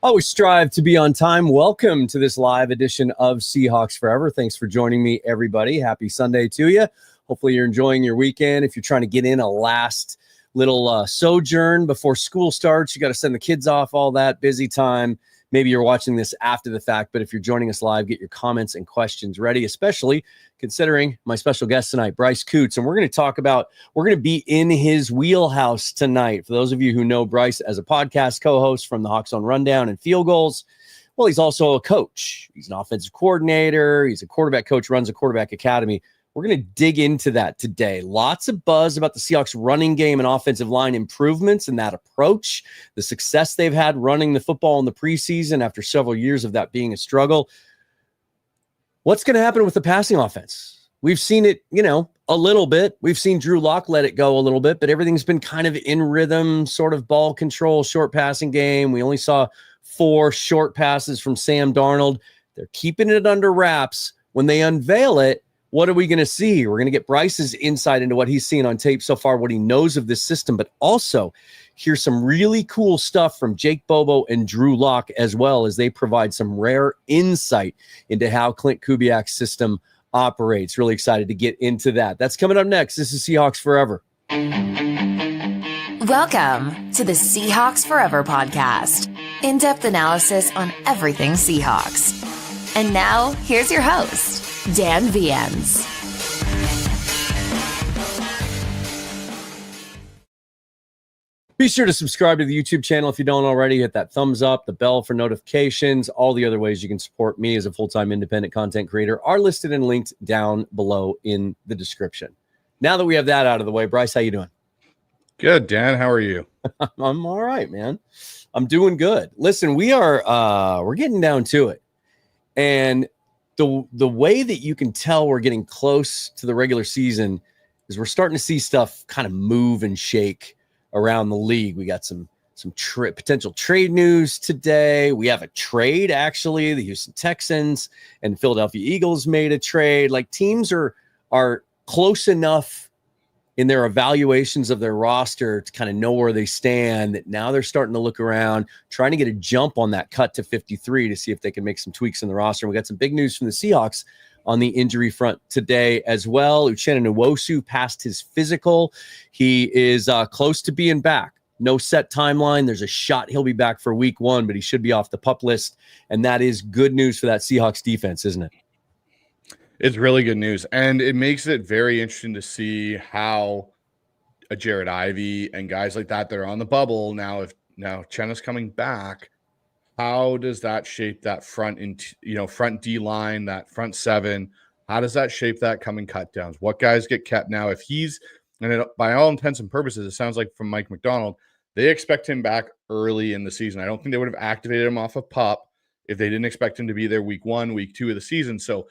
Always strive to be on time. Welcome to this live edition of Seahawks Forever. Thanks for joining me, everybody. Happy Sunday to you. Hopefully you're enjoying your weekend. If you're trying to get in a last little sojourn before school starts, you got to send the kids off, all that busy time. Maybe you're watching this after the fact, but if you're joining us live, get your comments and questions ready, especially considering my special guest tonight, Bryce Coots. And we're going to be in his wheelhouse tonight. For those of you who know Bryce as a podcast co-host from the Hawks on Rundown and Field Goals, well, he's also a coach. He's an offensive coordinator. He's a quarterback coach, runs a quarterback academy. We're going to dig into that today. Lots of buzz about the Seahawks running game and offensive line improvements and that approach, the success they've had running the football in the preseason after several years of that being a struggle. What's going to happen with the passing offense? We've seen it, a little bit. We've seen Drew Lock let it go a little bit, but everything's been kind of in rhythm, sort of ball control, short passing game. We only saw 4 short passes from Sam Darnold. They're keeping it under wraps. When they unveil it, what are we going to see? We're going to get Bryce's insight into what he's seen on tape so far, what he knows of this system, but also hear some really cool stuff from Jake Bobo and Drew Lock as well, as they provide some rare insight into how Clint Kubiak's system operates. Really excited to get into that. That's coming up next. This is Seahawks Forever. Welcome to the Seahawks Forever podcast. In-depth analysis on everything Seahawks. And now, here's your host, Dan Viens. Be sure to subscribe to the YouTube channel if you don't already. Hit that thumbs up, the bell for notifications. All the other ways you can support me as a full-time independent content creator are listed and linked down below in the description. Now that we have that out of the way, Bryce, how you doing? Good, Dan. How are you? I'm all right, man. I'm doing good. Listen, we're getting down to it. And the way that you can tell we're getting close to the regular season is we're starting to see stuff kind of move and shake around the league. We got some potential trade news today. We have a trade, actually. The Houston Texans and Philadelphia Eagles made a trade. Like, teams are close enough in their evaluations of their roster to kind of know where they stand, that now they're starting to look around, trying to get a jump on that cut to 53 to see if they can make some tweaks in the roster. And we got some big news from the Seahawks on the injury front today as well. Uchenna Nwosu passed his physical. He is close to being back. No set timeline. There's a shot he'll be back for week 1, but he should be off the PUP list. And that is good news for that Seahawks defense, isn't it? It's really good news, and it makes it very interesting to see how a Jared Ivey and guys like that are on the bubble now. If Chenna's coming back, how does that shape that front D line, that front 7? How does that shape that coming cut downs? What guys get kept now? If he's, by all intents and purposes, it sounds like from Mike McDonald, they expect him back early in the season. I don't think they would have activated him off of PUP if they didn't expect him to be there week 1, week 2 of the season. So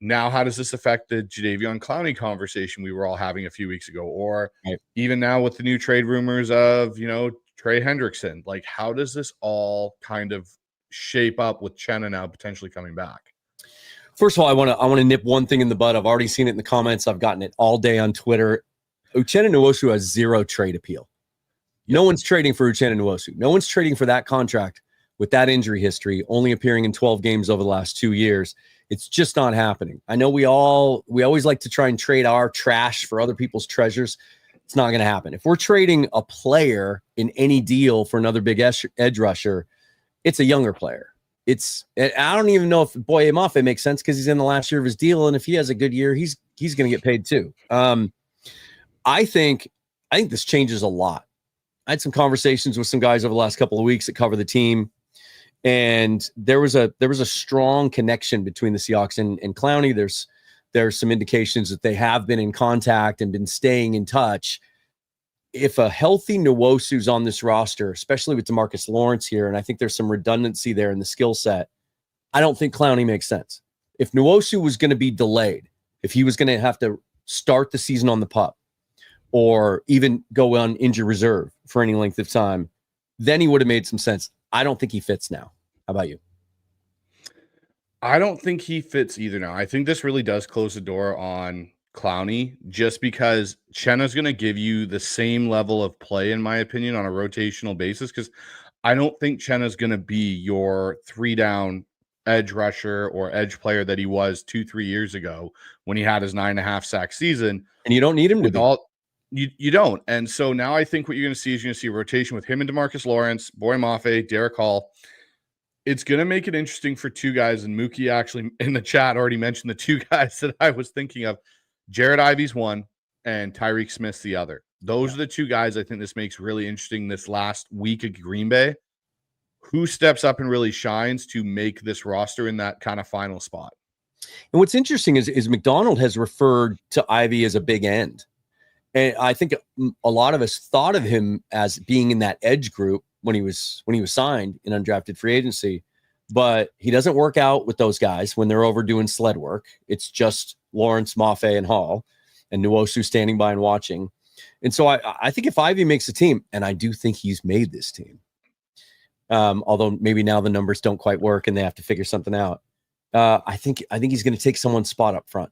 now, how does this affect the Jadeveon Clowney conversation we were all having a few weeks ago? Or even now with the new trade rumors of, Trey Hendrickson, like, how does this all kind of shape up with Chenna now potentially coming back? First of all, I want to nip one thing in the bud. I've already seen it in the comments. I've gotten it all day on Twitter. Uchenna Nwosu has zero trade appeal. No one's trading for Uchenna Nwosu. No one's trading for that contract with that injury history, only appearing in 12 games over the last 2 years. It's just not happening. I know we always like to try and trade our trash for other people's treasures. It's not going to happen. If we're trading a player in any deal for another big edge rusher, it's a younger player. I don't even know if Boye Mafe makes sense because he's in the last year of his deal, and if he has a good year, he's going to get paid too. I think this changes a lot. I had some conversations with some guys over the last couple of weeks that cover the team. And there was a strong connection between the Seahawks and Clowney. There's some indications that they have been in contact and been staying in touch. If a healthy Nwosu's on this roster, especially with DeMarcus Lawrence here, and I think there's some redundancy there in the skill set, I don't think Clowney makes sense. If Nwosu was going to be delayed, if he was going to have to start the season on the PUP or even go on injured reserve for any length of time, then he would have made some sense. I don't think he fits now. How about you? I don't think he fits either now. I think this really does close the door on Clowney just because Chenna's going to give you the same level of play, in my opinion, on a rotational basis. Because I don't think Chenna's going to be your 3-down edge rusher or edge player that he was 2-3 years ago when he had his 9.5 sack season. And you don't need him to With be. all you don't. And so now I think what you're going to see is you're going to see a rotation with him and DeMarcus Lawrence, Boy Mafe, Derek Hall. It's going to make it interesting for two guys. And Mookie actually in the chat already mentioned the two guys that I was thinking of. Jared Ivey's one and Tyreek Smith's the other. Those are the two guys I think this makes really interesting this last week of Green Bay. Who steps up and really shines to make this roster in that kind of final spot? And what's interesting is McDonald has referred to Ivey as a big end. And I think a lot of us thought of him as being in that edge group when he was signed in undrafted free agency, but he doesn't work out with those guys when they're over doing sled work. It's just Lawrence, Mafe, and Hall, and Nwosu standing by and watching. And so I think if Ivey makes a team, and I do think he's made this team, although maybe now the numbers don't quite work and they have to figure something out. I think he's going to take someone's spot up front.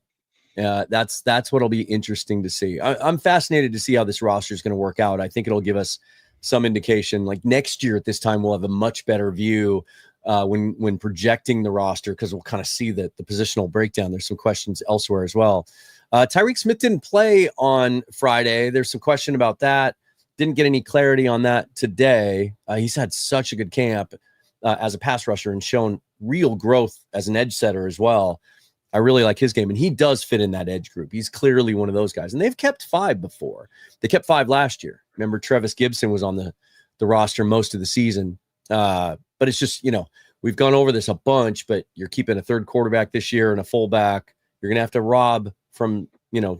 That's what'll be interesting to see. I'm fascinated to see how this roster is going to work out. I think it'll give us some indication. Like next year at this time, we'll have a much better view when projecting the roster, because we'll kind of see the positional breakdown. There's some questions elsewhere as well. Tyreek Smith didn't play on Friday. There's some question about that. Didn't get any clarity on that today. He's had such a good camp as a pass rusher and shown real growth as an edge setter as well. I really like his game, and he does fit in that edge group. He's clearly one of those guys, and they've kept 5 before. They kept 5 last year. Remember, Travis Gibson was on the roster most of the season. But it's just, we've gone over this a bunch, but you're keeping a third quarterback this year and a fullback. You're going to have to rob from,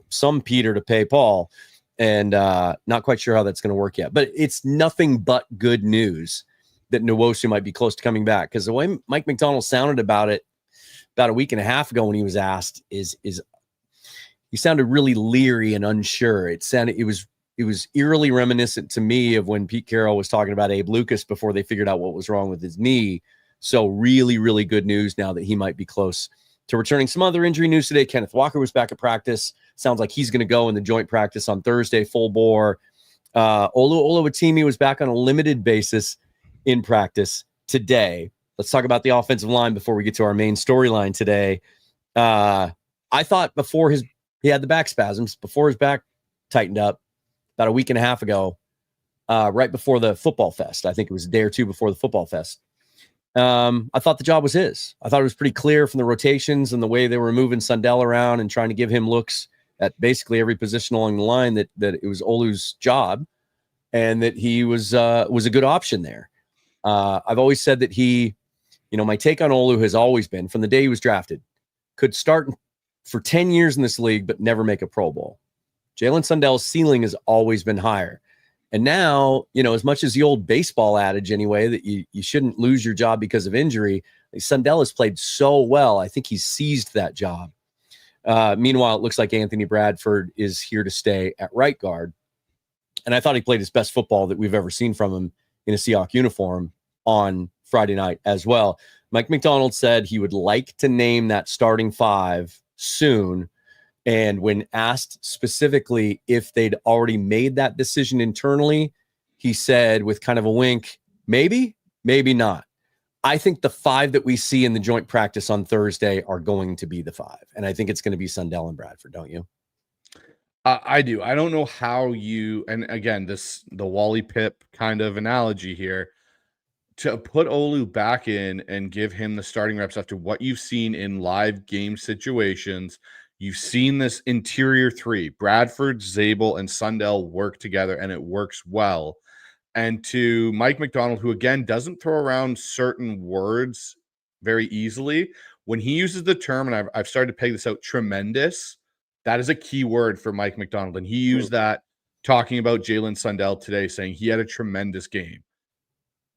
some Peter to pay Paul, and not quite sure how that's going to work yet. But it's nothing but good news that Nwosu might be close to coming back, because the way Mike McDonald sounded about it about a week and a half ago when he was asked is he sounded really leery and unsure. It was eerily reminiscent to me of when Pete Carroll was talking about Abe Lucas before they figured out what was wrong with his knee. So really, really good news now that he might be close to returning. Some other injury news today. Kenneth Walker was back at practice. Sounds like he's going to go in the joint practice on Thursday, full bore. Olu Oluwatimi was back on a limited basis in practice today. Let's talk about the offensive line before we get to our main storyline today. I thought before he had the back spasms, before his back tightened up about a week and a half ago, right before the football fest. I think it was a day or two before the football fest. I thought the job was his. I thought it was pretty clear from the rotations and the way they were moving Sundell around and trying to give him looks at basically every position along the line that it was Olu's job, and that he was a good option there. I've always said that he, my take on Olu has always been, from the day he was drafted, could start for 10 years in this league but never make a Pro Bowl. Jalen Sundell's ceiling has always been higher. And now, as much as the old baseball adage anyway, that you shouldn't lose your job because of injury, Sundell has played so well. I think he's seized that job. Meanwhile, it looks like Anthony Bradford is here to stay at right guard. And I thought he played his best football that we've ever seen from him in a Seahawks uniform on Friday night as well. Mike McDonald said he would like to name that starting 5 soon. And when asked specifically if they'd already made that decision internally, he said with kind of a wink, maybe not. I think the 5 that we see in the joint practice on Thursday are going to be the 5. And I think it's going to be Sundell and Bradford, don't you? I do. I don't know how and again, the Wally Pip kind of analogy here, to put Olu back in and give him the starting reps after what you've seen in live game situations. You've seen this interior 3, Bradford, Zabel, and Sundell work together, and it works well. And to Mike McDonald, who again doesn't throw around certain words very easily, when he uses the term, and I've started to peg this out, tremendous, that is a key word for Mike McDonald. And he used that talking about Jalen Sundell today, saying he had a tremendous game.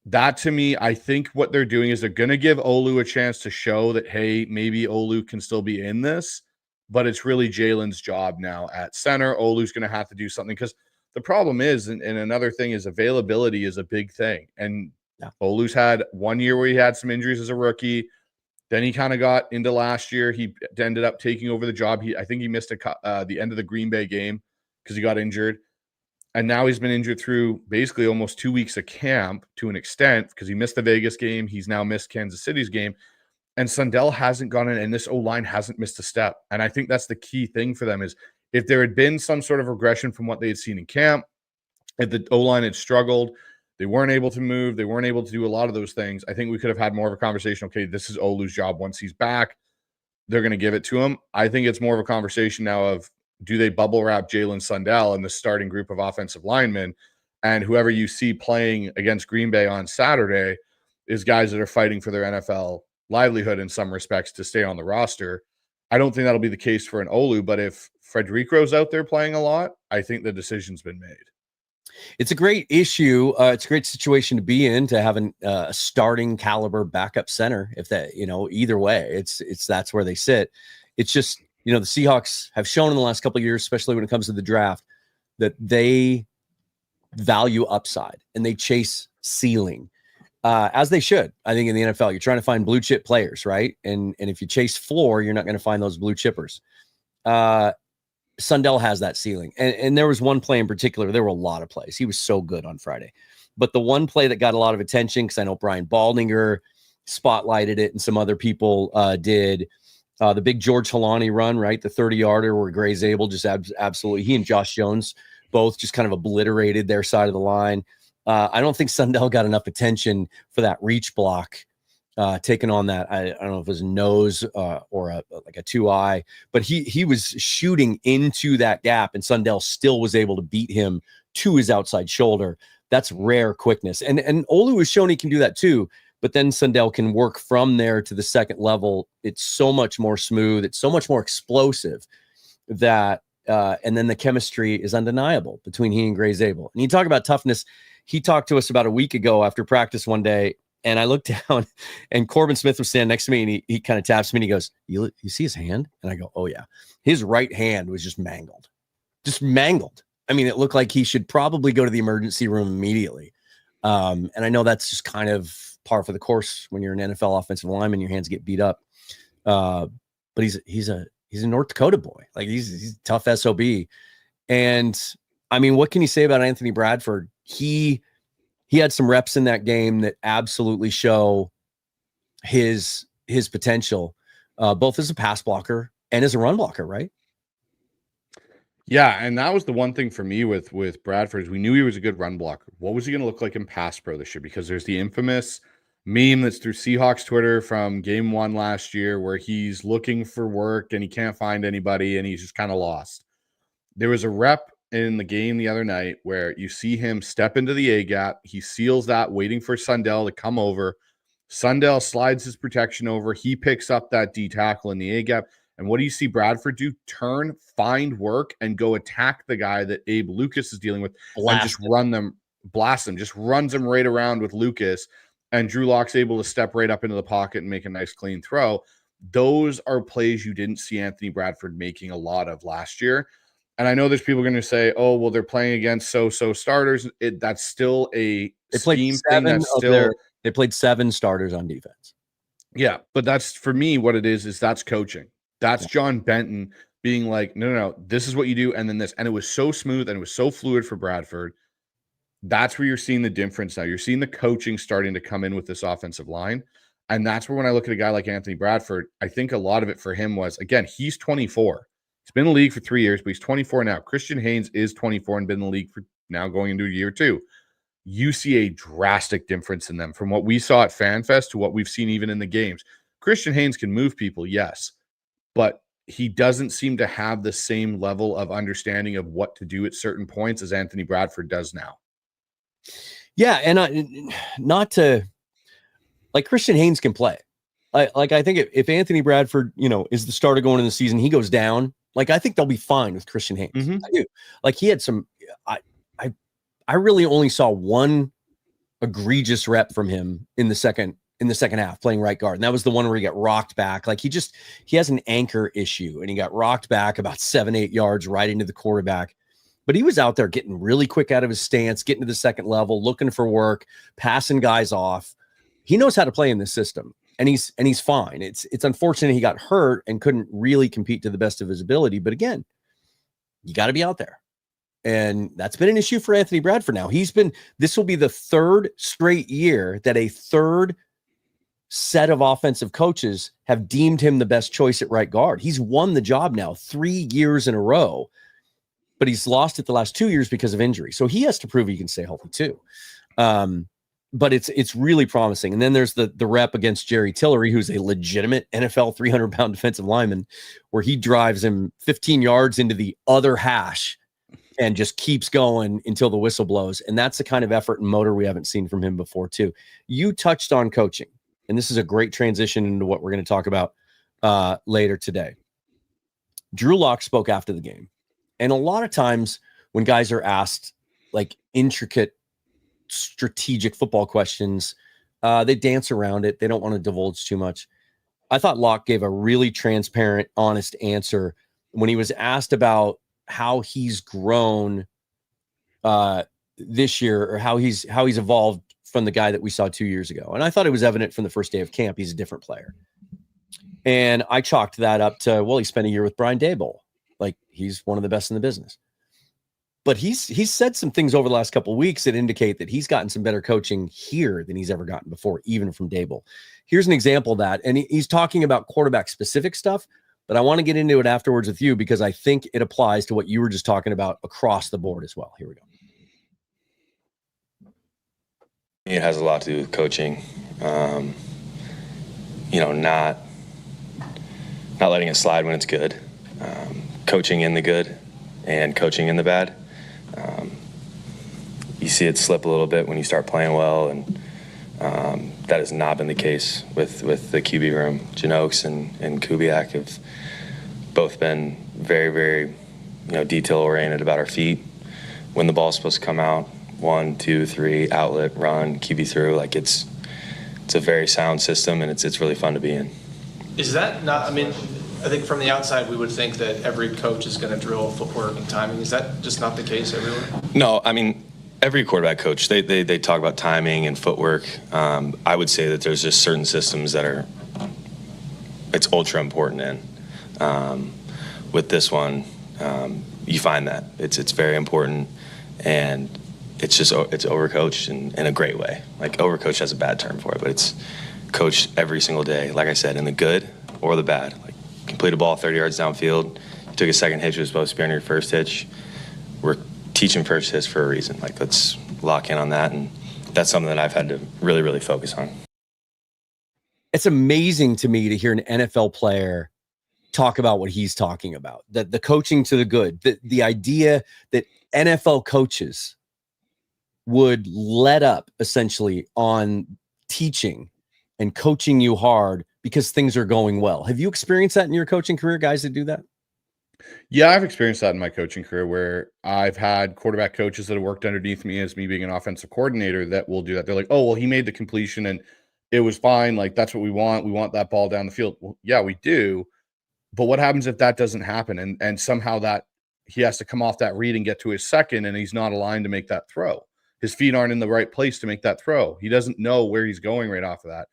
That, to me, I think what they're doing is they're going to give Olu a chance to show that, hey, maybe Olu can still be in this, but it's really Jalen's job now at center. Olu's going to have to do something, because the problem is, and another thing is, availability is a big thing. And Olu's had 1 year where he had some injuries as a rookie. Then he kind of got into last year. He ended up taking over the job. I think he missed the end of the Green Bay game because he got injured. And now he's been injured through basically almost 2 weeks of camp to an extent because he missed the Vegas game. He's now missed Kansas City's game. And Sundell hasn't gone in, and this O-line hasn't missed a step. And I think that's the key thing for them is if there had been some sort of regression from what they had seen in camp, if the O-line had struggled, they weren't able to move, they weren't able to do a lot of those things, I think we could have had more of a conversation. Okay, this is Olu's job. Once he's back, they're going to give it to him. I think it's more of a conversation now of, do they bubble wrap Jalen Sundell in the starting group of offensive linemen? And whoever you see playing against Green Bay on Saturday is guys that are fighting for their NFL livelihood in some respects to stay on the roster. I don't think that'll be the case for an Olu, but if Frederico's out there playing a lot, I think the decision's been made. It's a great issue. It's a great situation to be in, to have a starting caliber backup center. If that, either way, it's that's where they sit. It's just, the Seahawks have shown in the last couple of years, especially when it comes to the draft, that they value upside and they chase ceiling, as they should. I think in the NFL, you're trying to find blue chip players, right? And if you chase floor, you're not going to find those blue chippers. Sundell has that ceiling. And there was one play in particular. There were a lot of plays. He was so good on Friday. But the one play that got a lot of attention, because I know Brian Baldinger spotlighted it and some other people did, the big George Halani run, right? The 30-yarder where Gray Zabel just absolutely, he and Josh Jones both just kind of obliterated their side of the line. I don't think Sundell got enough attention for that reach block, taking on that. I don't know if it was a nose or a 2-eye, but he was shooting into that gap, and Sundell still was able to beat him to his outside shoulder. That's rare quickness. And Olu has shown he can do that too, but then Sundell can work from there to the second level. It's so much more smooth. It's so much more explosive that, and then the chemistry is undeniable between he and Gray Zabel. And you talk about toughness. He talked to us about a week ago after practice one day, and I looked down, and Corbin Smith was standing next to me, and he kind of taps me, and he goes, you see his hand? And I go, oh, yeah. His right hand was just mangled. I mean, it looked like he should probably go to the emergency room immediately. And I know that's just kind of par for the course when you're an NFL offensive lineman, your hands get beat up. But he's a North Dakota boy. Like he's a tough SOB. And I mean, what can you say about Anthony Bradford? He had some reps in that game that absolutely show his potential, both as a pass blocker and as a run blocker, right? Yeah, and that was the one thing for me with Bradford is we knew he was a good run blocker. What was he going to look like in pass pro this year? Because there's the infamous meme that's through Seahawks Twitter from game 1 last year where he's looking for work and he can't find anybody and he's just kind of lost. There was a rep in the game the other night where you see him step into the A gap. He seals that, waiting for Sundell to come over. Sundell slides his protection over. He picks up that D tackle in the A gap. And what do you see Bradford do? Turn, find work, and go attack the guy that Abe Lucas is dealing with and just blast him, just runs him right around with Lucas. And Drew Lock's able to step right up into the pocket and make a nice clean throw. Those are plays you didn't see Anthony Bradford making a lot of last year. And I know there's people going to say, oh, well, they're playing against so-so starters. That's still a scheme thing. They played 7 starters on defense. Yeah, but that's, for me, what it is that's coaching. That's John Benton being like, no, this is what you do, and then this. And it was so smooth and it was so fluid for Bradford. That's where you're seeing the difference now. You're seeing the coaching starting to come in with this offensive line. And that's where when I look at a guy like Anthony Bradford, I think a lot of it for him was, again, he's 24. He's been in the league for 3 years, but he's 24 now. Christian Haynes is 24 and been in the league for now going into year 2. You see a drastic difference in them from what we saw at FanFest to what we've seen even in the games. Christian Haynes can move people, yes, but he doesn't seem to have the same level of understanding of what to do at certain points as Anthony Bradford does now. Yeah, and not to like Christian Haynes can play. I think if Anthony Bradford, is the starter going in the season, he goes down. Like I think they'll be fine with Christian Haynes. Mm-hmm. I do. Like he had some. I really only saw one egregious rep from him in the second half playing right guard, and that was the one where he got rocked back. Like he has an anchor issue, and he got rocked back about 7-8 yards right into the quarterback. But he was out there getting really quick out of his stance, getting to the second level, looking for work, passing guys off. He knows how to play in this system, and he's fine. It's unfortunate he got hurt and couldn't really compete to the best of his ability. But again, you got to be out there. And that's been an issue for Anthony Bradford now. This will be the third straight year that a third set of offensive coaches have deemed him the best choice at right guard. He's won the job now 3 years in a row, but he's lost it the last 2 years because of injury. So he has to prove he can stay healthy too. But it's really promising. And then there's the rep against Jerry Tillery, who's a legitimate NFL 300-pound defensive lineman, where he drives him 15 yards into the other hash and just keeps going until the whistle blows. And that's the kind of effort and motor we haven't seen from him before too. You touched on coaching, and this is a great transition into what we're going to talk about later today. Drew Lock spoke after the game. And a lot of times when guys are asked like intricate strategic football questions, they dance around it. They don't want to divulge too much. I thought Lock gave a really transparent, honest answer when he was asked about how he's grown this year, or how he's evolved from the guy that we saw 2 years ago. And I thought it was evident from the first day of camp he's a different player. And I chalked that up to, well, he spent a year with Brian Daboll. Like, he's one of the best in the business. But he's said some things over the last couple of weeks that indicate that he's gotten some better coaching here than he's ever gotten before, even from Daboll. Here's an example of that. And he's talking about quarterback specific stuff, but I want to get into it afterwards with you because I think it applies to what you were just talking about across the board as well. Here we go. It has a lot to do with coaching. Not letting it slide when it's good. Coaching in the good and coaching in the bad. You see it slip a little bit when you start playing well, and that has not been the case with the QB room. Janoks and Kubiak have both been very, very, detail-oriented about our feet. When the ball's supposed to come out, 1, 2, 3, outlet, run, QB through. Like, it's a very sound system, and it's really fun to be in. Is that not, I think from the outside we would think that every coach is going to drill footwork and timing. Is that just not the case everywhere? No, every quarterback coach, they talk about timing and footwork. I would say that there's just certain systems that it's ultra important in. With this one, you find that it's very important, and it's overcoached in a great way. Like, overcoached has a bad term for it, but it's coached every single day. Like I said, in the good or the bad. Like, complete a ball 30 yards downfield. You took a second hitch, it was supposed to be on your first hitch. We're teaching first hits for a reason. Like, let's lock in on that, and that's something that I've had to really, really focus on. It's amazing to me to hear an NFL player talk about what he's talking about, the coaching to the good, the idea that NFL coaches would let up essentially on teaching and coaching you hard because things are going well. Have you experienced that in your coaching career, guys that do that? Yeah, I've experienced that in my coaching career where I've had quarterback coaches that have worked underneath me as me being an offensive coordinator that will do that. They're like, oh, well, he made the completion and it was fine. Like, that's what we want. We want that ball down the field. Well, yeah, we do. But what happens if that doesn't happen? And somehow that he has to come off that read and get to his second, and he's not aligned to make that throw. His feet aren't in the right place to make that throw. He doesn't know where he's going right off of that.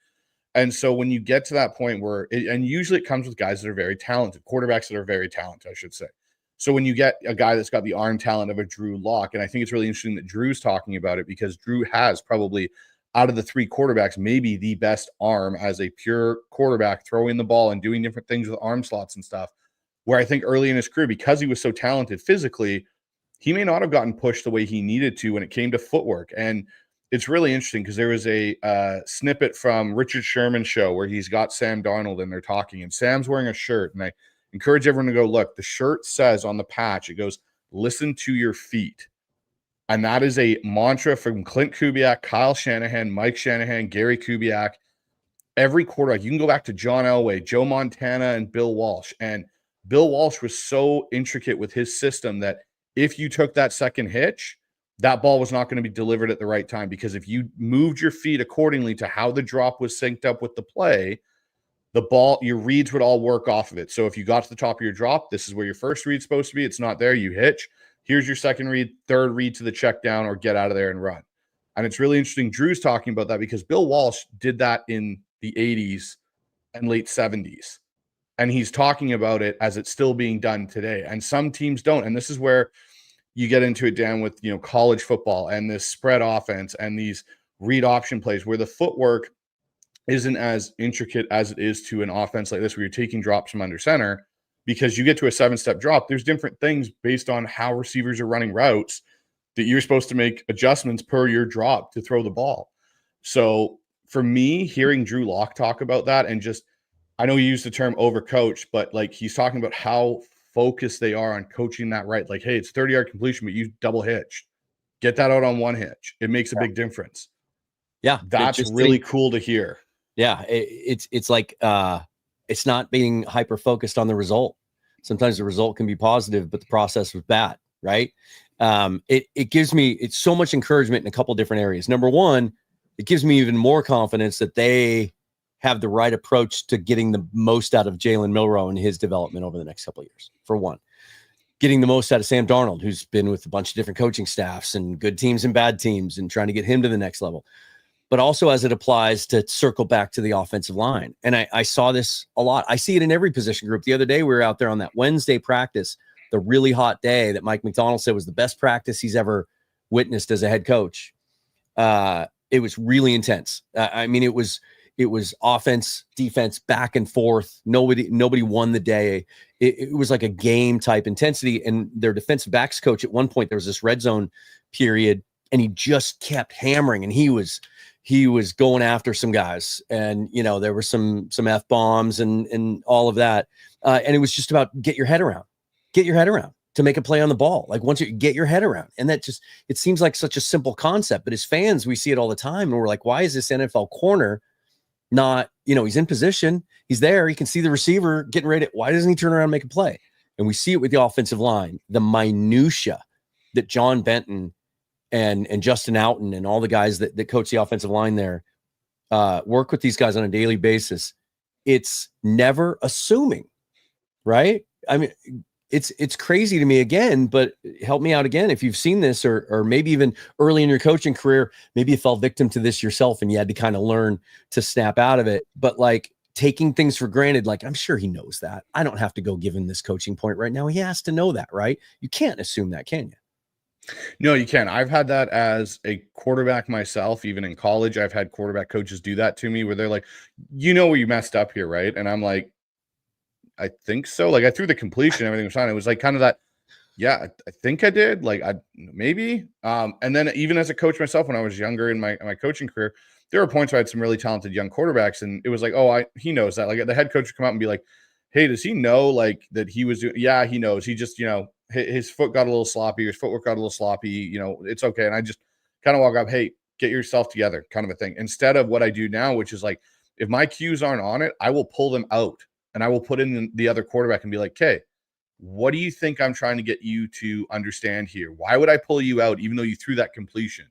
And so when you get to that point where, and usually it comes with guys that are very talented, quarterbacks that are very talented, I should say. So when you get a guy that's got the arm talent of a Drew Lock, and I think it's really interesting that Drew's talking about it because Drew has probably, out of the three quarterbacks, maybe the best arm as a pure quarterback, throwing the ball and doing different things with arm slots and stuff, where I think early in his career, because he was so talented physically, he may not have gotten pushed the way he needed to when it came to footwork. And it's really interesting because there was a snippet from Richard Sherman's show where he's got Sam Darnold and they're talking, and Sam's wearing a shirt. And I encourage everyone to go look. The shirt says on the patch, it goes, "Listen to your feet." And that is a mantra from Clint Kubiak, Kyle Shanahan, Mike Shanahan, Gary Kubiak. Every quarterback, you can go back to John Elway, Joe Montana, and Bill Walsh. And Bill Walsh was so intricate with his system that if you took that second hitch, that ball was not going to be delivered at the right time, because if you moved your feet accordingly to how the drop was synced up with the play, the ball, your reads would all work off of it. So if you got to the top of your drop, this is where your first read's supposed to be. It's not there. You hitch. Here's your second read, third read to the check down, or get out of there and run. And it's really interesting. Drew's talking about that because Bill Walsh did that in the 80s and late 70s. And he's talking about it as it's still being done today. And some teams don't. And this is where you get into it, Dan, with, college football and this spread offense and these read option plays where the footwork isn't as intricate as it is to an offense like this, where you're taking drops from under center, because you get to a 7-step drop. There's different things based on how receivers are running routes that you're supposed to make adjustments per your drop to throw the ball. So for me, hearing Drew Lock talk about that, and just, I know he used the term overcoach, but like, he's talking about how focused they are on coaching that right. Like, hey, it's 30-yard completion, but you double hitch. Get that out on one hitch. It makes a big difference. Yeah. That's really cool to hear. Yeah. It's like, it's not being hyper focused on the result. Sometimes the result can be positive, but the process was bad. Right. It gives me, it's so much encouragement in a couple different areas. Number one, it gives me even more confidence that they have the right approach to getting the most out of Jalen Milroe and his development over the next couple of years. For one, getting the most out of Sam Darnold, who's been with a bunch of different coaching staffs and good teams and bad teams, and trying to get him to the next level. But also as it applies to circle back to the offensive line. And I saw this a lot. I see it in every position group. The other day, we were out there on that Wednesday practice, the really hot day that Mike McDonald said was the best practice he's ever witnessed as a head coach. It was really intense. I mean, it was offense, defense, back and forth. Nobody won the day. It was like a game type intensity. And their defensive backs coach, at one point, there was this red zone period, and he just kept hammering, and he was going after some guys, and there were some F-bombs and all of that. And it was just about get your head around to make a play on the ball. Like, once you get your head around, and that just, it seems like such a simple concept, but as fans, we see it all the time. And we're like, why is this NFL corner not, he's in position, he's there, he can see the receiver getting ready. Why doesn't he turn around and make a play? And we see it with the offensive line, the minutia that John Benton and Justin Outen and all the guys that coach the offensive line there work with these guys on a daily basis. It's never assuming, right? I mean, it's crazy to me again, but help me out again. If you've seen this, or maybe even early in your coaching career, maybe you fell victim to this yourself and you had to kind of learn to snap out of it. But like, taking things for granted, like, I'm sure he knows that. I don't have to go give him this coaching point right now. He has to know that, right? You can't assume that, can you? No, you can. I've had that as a quarterback myself. Even in college, I've had quarterback coaches do that to me, where they're like, where you messed up here, right? And I'm like, I think so. Like, I threw the completion, everything was fine. It was like kind of that, yeah, I think I did. Like, maybe. And then even as a coach myself, when I was younger in my coaching career, there were points where I had some really talented young quarterbacks, and it was like, he knows that. Like, the head coach would come out and be like, hey, does he know like that he was doing? Yeah, he knows. He just, his foot got a little sloppy, his footwork got a little sloppy, it's okay. And I just kind of walk up, hey, get yourself together, kind of a thing. Instead of what I do now, which is like, if my cues aren't on it, I will pull them out and I will put in the other quarterback and be like, okay, what do you think I'm trying to get you to understand here? Why would I pull you out even though you threw that completion?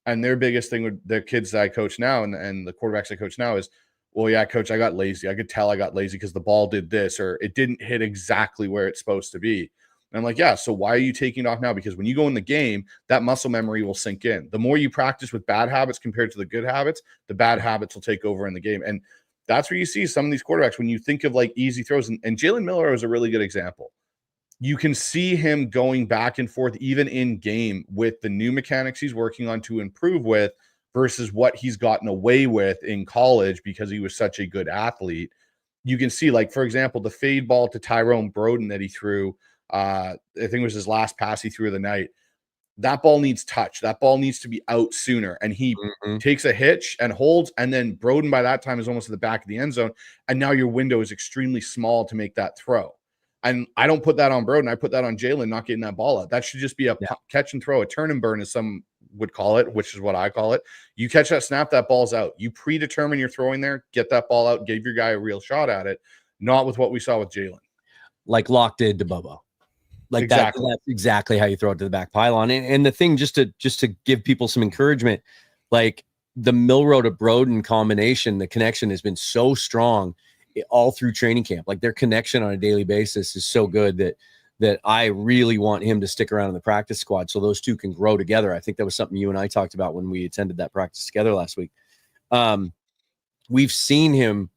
And their biggest thing with their kids that I coach now and the quarterbacks I coach now is, well, yeah, coach, I got lazy. I could tell I got lazy because the ball did this, or it didn't hit exactly where it's supposed to be. And I'm like, yeah, so why are you taking it off now? Because when you go in the game, that muscle memory will sink in. The more you practice with bad habits compared to the good habits, the bad habits will take over in the game. And that's where you see some of these quarterbacks, when you think of like easy throws, and Jalen Milroe is a really good example. You can see him going back and forth, even in game, with the new mechanics he's working on to improve with versus what he's gotten away with in college because he was such a good athlete. You can see, like, for example, the fade ball to Tyrone Broden that he threw, I think it was his last pass he threw of the night. That ball needs touch. That ball needs to be out sooner. And he takes a hitch and holds, and then Broden by that time is almost at the back of the end zone. And now your window is extremely small to make that throw. And I don't put that on Broden. I put that on Jalen not getting that ball out. That should just be a catch and throw, a turn and burn, as some would call it, which is what I call it. You catch that snap, that ball's out. You predetermine you're throwing there, get that ball out, give your guy a real shot at it, not with what we saw with Jalen. Like Locke did to Bobo. Like exactly. That's exactly how you throw it to the back pylon. And the thing, just to give people some encouragement, like the Milroe to Broden combination, the connection has been so strong all through training camp. Like, their connection on a daily basis is so good that I really want him to stick around in the practice squad so those two can grow together. I think that was something you and I talked about when we attended that practice together last week. I've seen him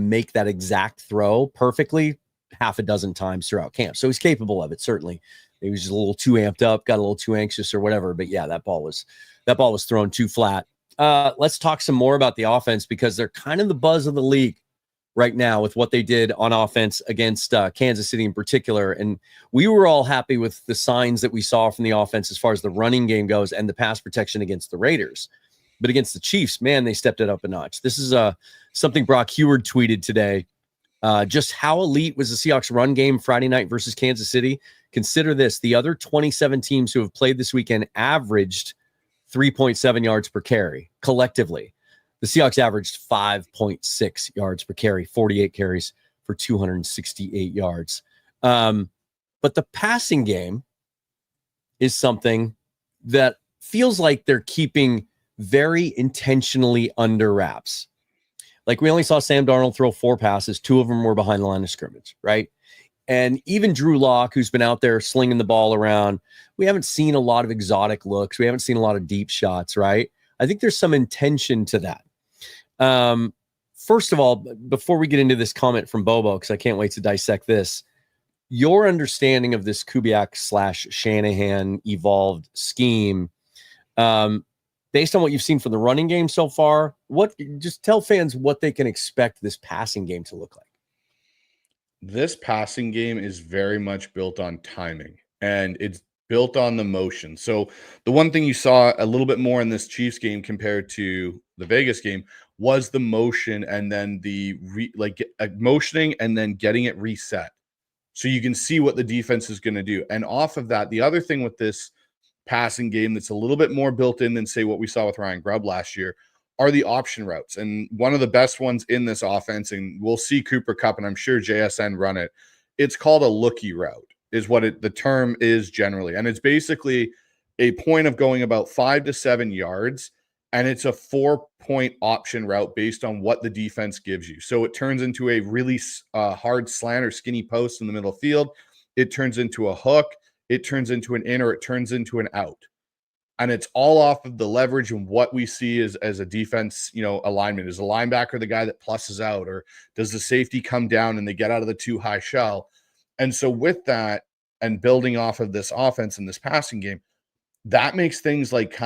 make that exact throw perfectly half a dozen times throughout camp. So he's capable of it, certainly. Maybe he was just a little too amped up, got a little too anxious or whatever. But yeah, that ball was thrown too flat. Let's talk some more about the offense because they're kind of the buzz of the league right now with what they did on offense against Kansas City in particular. And we were all happy with the signs that we saw from the offense as far as the running game goes and the pass protection against the Raiders. But against the Chiefs, man, they stepped it up a notch. This is something Brock Heward tweeted today. Just how elite was the Seahawks run game Friday night versus Kansas City? Consider this. The other 27 teams who have played this weekend averaged 3.7 yards per carry collectively. The Seahawks averaged 5.6 yards per carry, 48 carries for 268 yards. But the passing game is something that feels like they're keeping very intentionally under wraps. Like we only saw Sam Darnold throw 4 passes. 2 of them were behind the line of scrimmage, right? And even Drew Lock, who's been out there slinging the ball around, we haven't seen a lot of exotic looks. We haven't seen a lot of deep shots, right? I think there's some intention to that. First of all, before we get into this comment from Bobo, because I can't wait to dissect this, your understanding of this Kubiak/Shanahan evolved scheme, based on what you've seen from the running game so far, just tell fans what they can expect this passing game to look like. This passing game is very much built on timing, and it's built on the motion. So the one thing you saw a little bit more in this Chiefs game compared to the Vegas game was the motion, and then the motioning and then getting it reset. So you can see what the defense is going to do. And off of that, the other thing with this passing game that's a little bit more built in than, say, what we saw with Ryan Grubb last year are the option routes. And one of the best ones in this offense, and we'll see Cooper Kupp, and I'm sure JSN run it, it's called a lookie route, is what the term is generally. And it's basically a point of going about 5 to 7 yards, and it's a 4-point option route based on what the defense gives you. So it turns into a really hard slant or skinny post in the middle field. It turns into a hook. It turns into an in, or it turns into an out. And it's all off of the leverage and what we see as a defense, alignment. Is a linebacker the guy that pluses out, or does the safety come down and they get out of the too high shell? And so with that, and building off of this offense and this passing game, that makes things like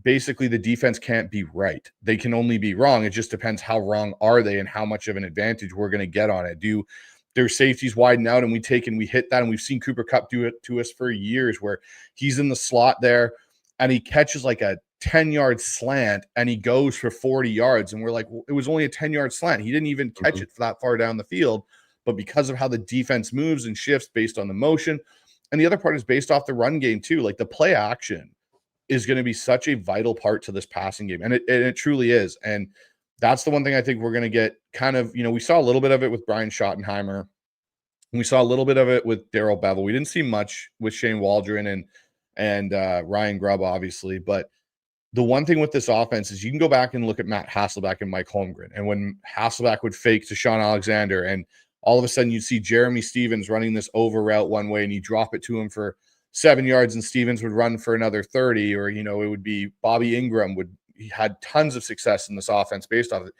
basically the defense can't be right. They can only be wrong. It just depends how wrong are they and how much of an advantage we're going to get on it. Do their safeties widen out and we hit that? And we've seen Cooper Kupp do it to us for years, where he's in the slot there and he catches like a 10-yard slant and he goes for 40 yards. And we're like, well, it was only a 10-yard slant. He didn't even catch it that far down the field. But because of how the defense moves and shifts based on the motion, and the other part is based off the run game too, like the play action is going to be such a vital part to this passing game. And it truly is. And that's the one thing I think we're going to get we saw a little bit of it with Brian Schottenheimer. And we saw a little bit of it with Darrell Bevel. We didn't see much with Shane Waldron and Ryan Grubb, obviously. But the one thing with this offense is you can go back and look at Matt Hasselbeck and Mike Holmgren. And when Hasselbeck would fake to Sean Alexander, and all of a sudden you'd see Jeremy Stevens running this over route one way and you drop it to him for 7 yards and Stevens would run for another 30, or, it would be Bobby Ingram he had tons of success in this offense based off of it.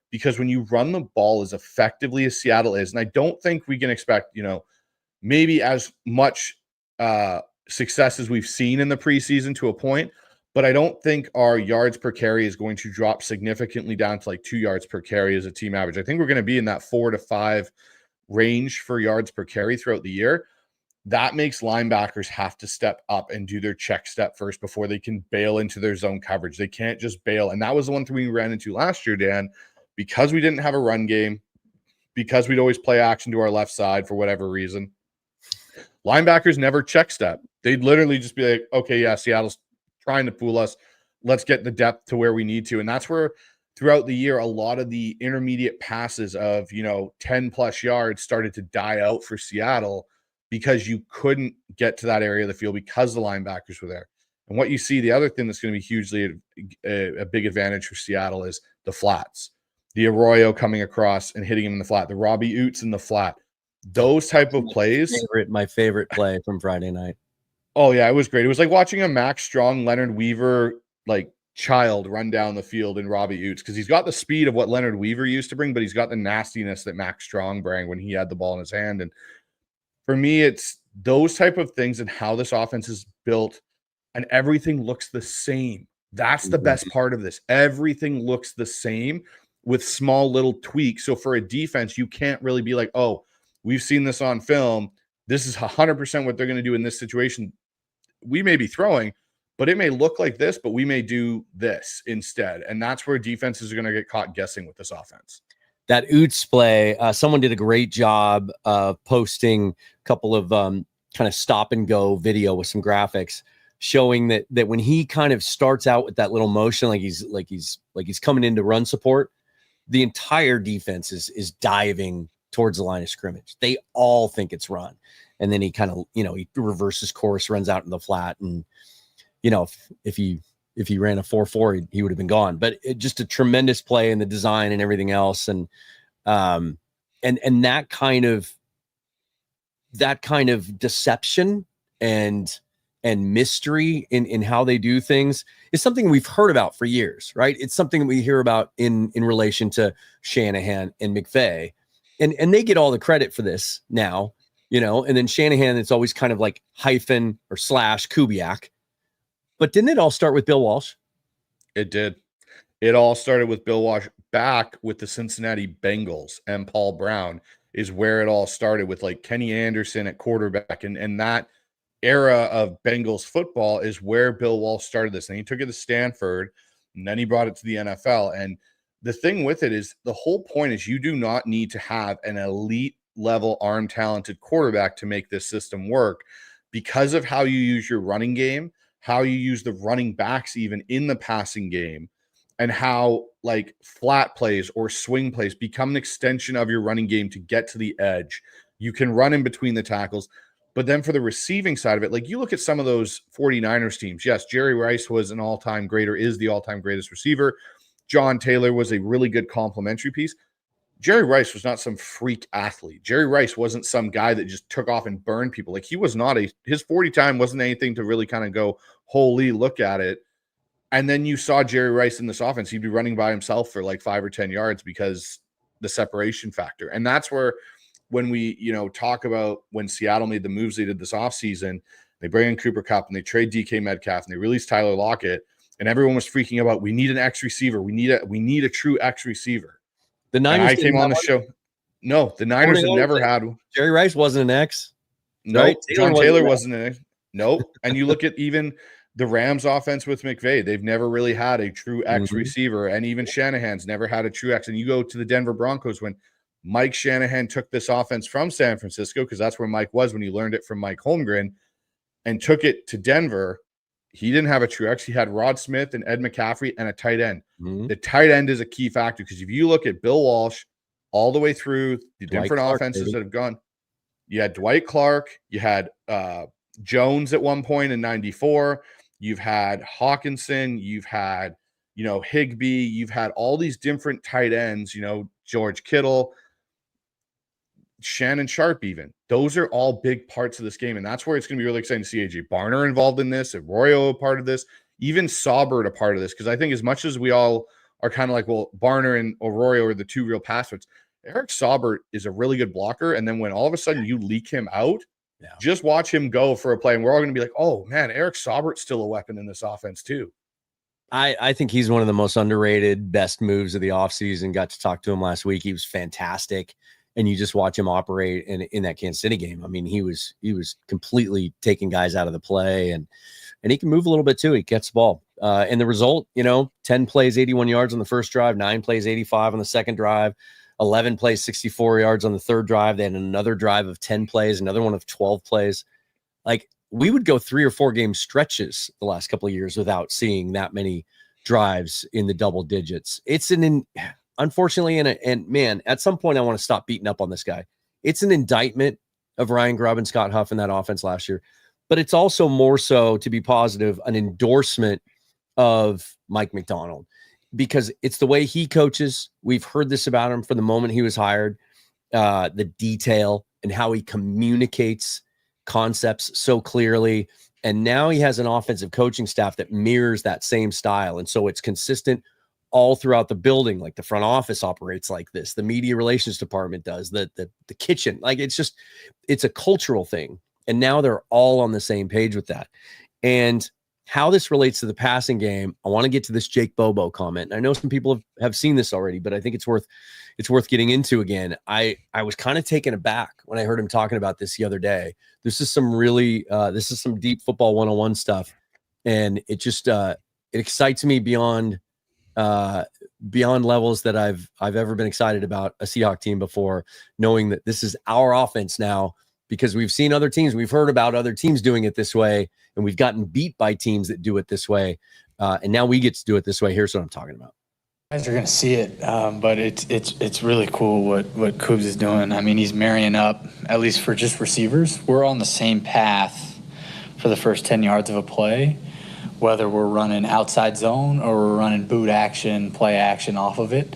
Because when you run the ball as effectively as Seattle is, and I don't think we can expect, maybe as much success as we've seen in the preseason to a point, but I don't think our yards per carry is going to drop significantly down to like 2 yards per carry as a team average. I think we're going to be in that 4 to 5 range for yards per carry throughout the year. That makes linebackers have to step up and do their check step first before they can bail into their zone coverage. They can't just bail. And that was the one thing we ran into last year, Dan, because we didn't have a run game, because we'd always play action to our left side for whatever reason. Linebackers never check step. They'd literally just be like, okay, yeah, Seattle's trying to fool us. Let's get the depth to where we need to. And that's where throughout the year, a lot of the intermediate passes of, 10 plus yards started to die out for Seattle because you couldn't get to that area of the field because the linebackers were there. And what you see, the other thing that's going to be hugely a big advantage for Seattle is the flats. The Arroyo coming across and hitting him in the flat, the Robbie Oots in the flat, those type of plays. My favorite play from Friday night. Oh yeah, it was great. It was like watching a Max Strong, Leonard Weaver, child run down the field in Robbie Oots, because he's got the speed of what Leonard Weaver used to bring, but he's got the nastiness that Max Strong brought when he had the ball in his hand. And For me, it's those type of things and how this offense is built, and everything looks the same. That's the best part of this. Everything looks the same with small little tweaks. So for a defense, you can't really be like, oh, we've seen this on film. This is 100% what they're going to do in this situation. We may be throwing, but it may look like this, but we may do this instead. And that's where defenses are going to get caught guessing with this offense. That Oots play, someone did a great job of posting a couple of kind of stop and go video with some graphics showing that when he kind of starts out with that little motion, like he's coming into run support, the entire defense is diving towards the line of scrimmage. They all think it's run. And then he kind of, he reverses course, runs out in the flat. And, if he ran a 4.4, he would have been gone. But just a tremendous play in the design and everything else. And that kind of deception and mystery in how they do things is something we've heard about for years, right? It's something that we hear about in relation to Shanahan and McVay. And they get all the credit for this now, and then Shanahan, it's always kind of like hyphen or / Kubiak. But didn't it all start with Bill Walsh? It did. It all started with Bill Walsh back with the Cincinnati Bengals, and Paul Brown is where it all started with like Kenny Anderson at quarterback. And that era of Bengals football is where Bill Walsh started this. And he took it to Stanford, and then he brought it to the NFL. And the thing with it is the whole point is you do not need to have an elite level arm talented quarterback to make this system work because of how you use your running game, how you use the running backs even in the passing game, and how like flat plays or swing plays become an extension of your running game to get to the edge. You can run in between the tackles. But then for the receiving side of it, like you look at some of those 49ers teams. Yes, Jerry Rice was an all-time great or is the all-time greatest receiver. John Taylor was a really good complementary piece. Jerry Rice was not some freak athlete. Jerry Rice wasn't some guy that just took off and burned people. Like he was not his 40 time wasn't anything to really kind of go, holy, look at it. And then you saw Jerry Rice in this offense. He'd be running by himself for like 5 or 10 yards because the separation factor. And that's where when we, talk about when Seattle made the moves they did this offseason, they bring in Cooper Kupp and they trade DK Metcalf and they release Tyler Lockett, and everyone was freaking about, we need an X receiver. We need a true X receiver. The Niners came on the show. No, the Niners had never had one. Jerry Rice wasn't an X. No, right? John Taylor wasn't an X. No. And you look at even the Rams offense with McVay, they've never really had a true X receiver. And even Shanahan's never had a true X. And you go to the Denver Broncos when Mike Shanahan took this offense from San Francisco, because that's where Mike was when he learned it from Mike Holmgren, and took it to Denver. He didn't have a true X. He had Rod Smith and Ed McCaffrey and a tight end. The tight end is a key factor because if you look at Bill Walsh all the way through the different offenses that have gone, you had Dwight Clark, you had Jones at one point in 94, you've had Hawkinson, you've had, Higbee, you've had all these different tight ends, George Kittle, Shannon Sharp even. Those are all big parts of this game, and that's where it's going to be really exciting to see A.J. Barner involved in this, Arroyo a part of this, even Saubert a part of this, because I think as much as we all are kind of like, well, Barner and Arroyo are the two real pass threats, Eric Saubert is a really good blocker, and then when all of a sudden you leak him out, just watch him go for a play, and we're all going to be like, oh, man, Eric Saubert's still a weapon in this offense too. I think he's one of the most underrated, best moves of the offseason. Got to talk to him last week. He was fantastic. And you just watch him operate in that Kansas City game. I mean, he was completely taking guys out of the play, and he can move a little bit too. He gets the ball. And the result, 10 plays, 81 yards on the first drive, 9 plays, 85 on the second drive, 11 plays, 64 yards on the third drive. Then another drive of 10 plays, another one of 12 plays. Like, we would go 3 or 4 game stretches the last couple of years without seeing that many drives in the double digits. It's unfortunately, and man, at some point I want to stop beating up on this guy. It's an indictment of Ryan Grubb and Scott Huff in that offense last year, but it's also more so, to be positive, an endorsement of Mike McDonald, because it's the way he coaches. We've heard this about him from the moment he was hired, the detail and how he communicates concepts so clearly. And now he has an offensive coaching staff that mirrors that same style. And so it's consistent all throughout the building. Like the front office operates like this. The media relations department does, the kitchen. Like it's a cultural thing. And now they're all on the same page with that. And how this relates to the passing game, I want to get to this Jake Bobo comment. And I know some people have seen this already, but I think it's worth getting into again. I was kind of taken aback when I heard him talking about this the other day. This is some deep football 101 stuff. And it just it excites me beyond levels that I've ever been excited about a Seahawks team before, knowing that this is our offense now, because we've seen other teams, we've heard about other teams doing it this way, and we've gotten beat by teams that do it this way. And now we get to do it this way. Here's what I'm talking about. You guys are going to see it, but it's really cool what Coobs is doing. I mean, he's marrying up, at least for just receivers. We're on the same path for the first 10 yards of a play, whether we're running outside zone or we're running boot action, play action off of it.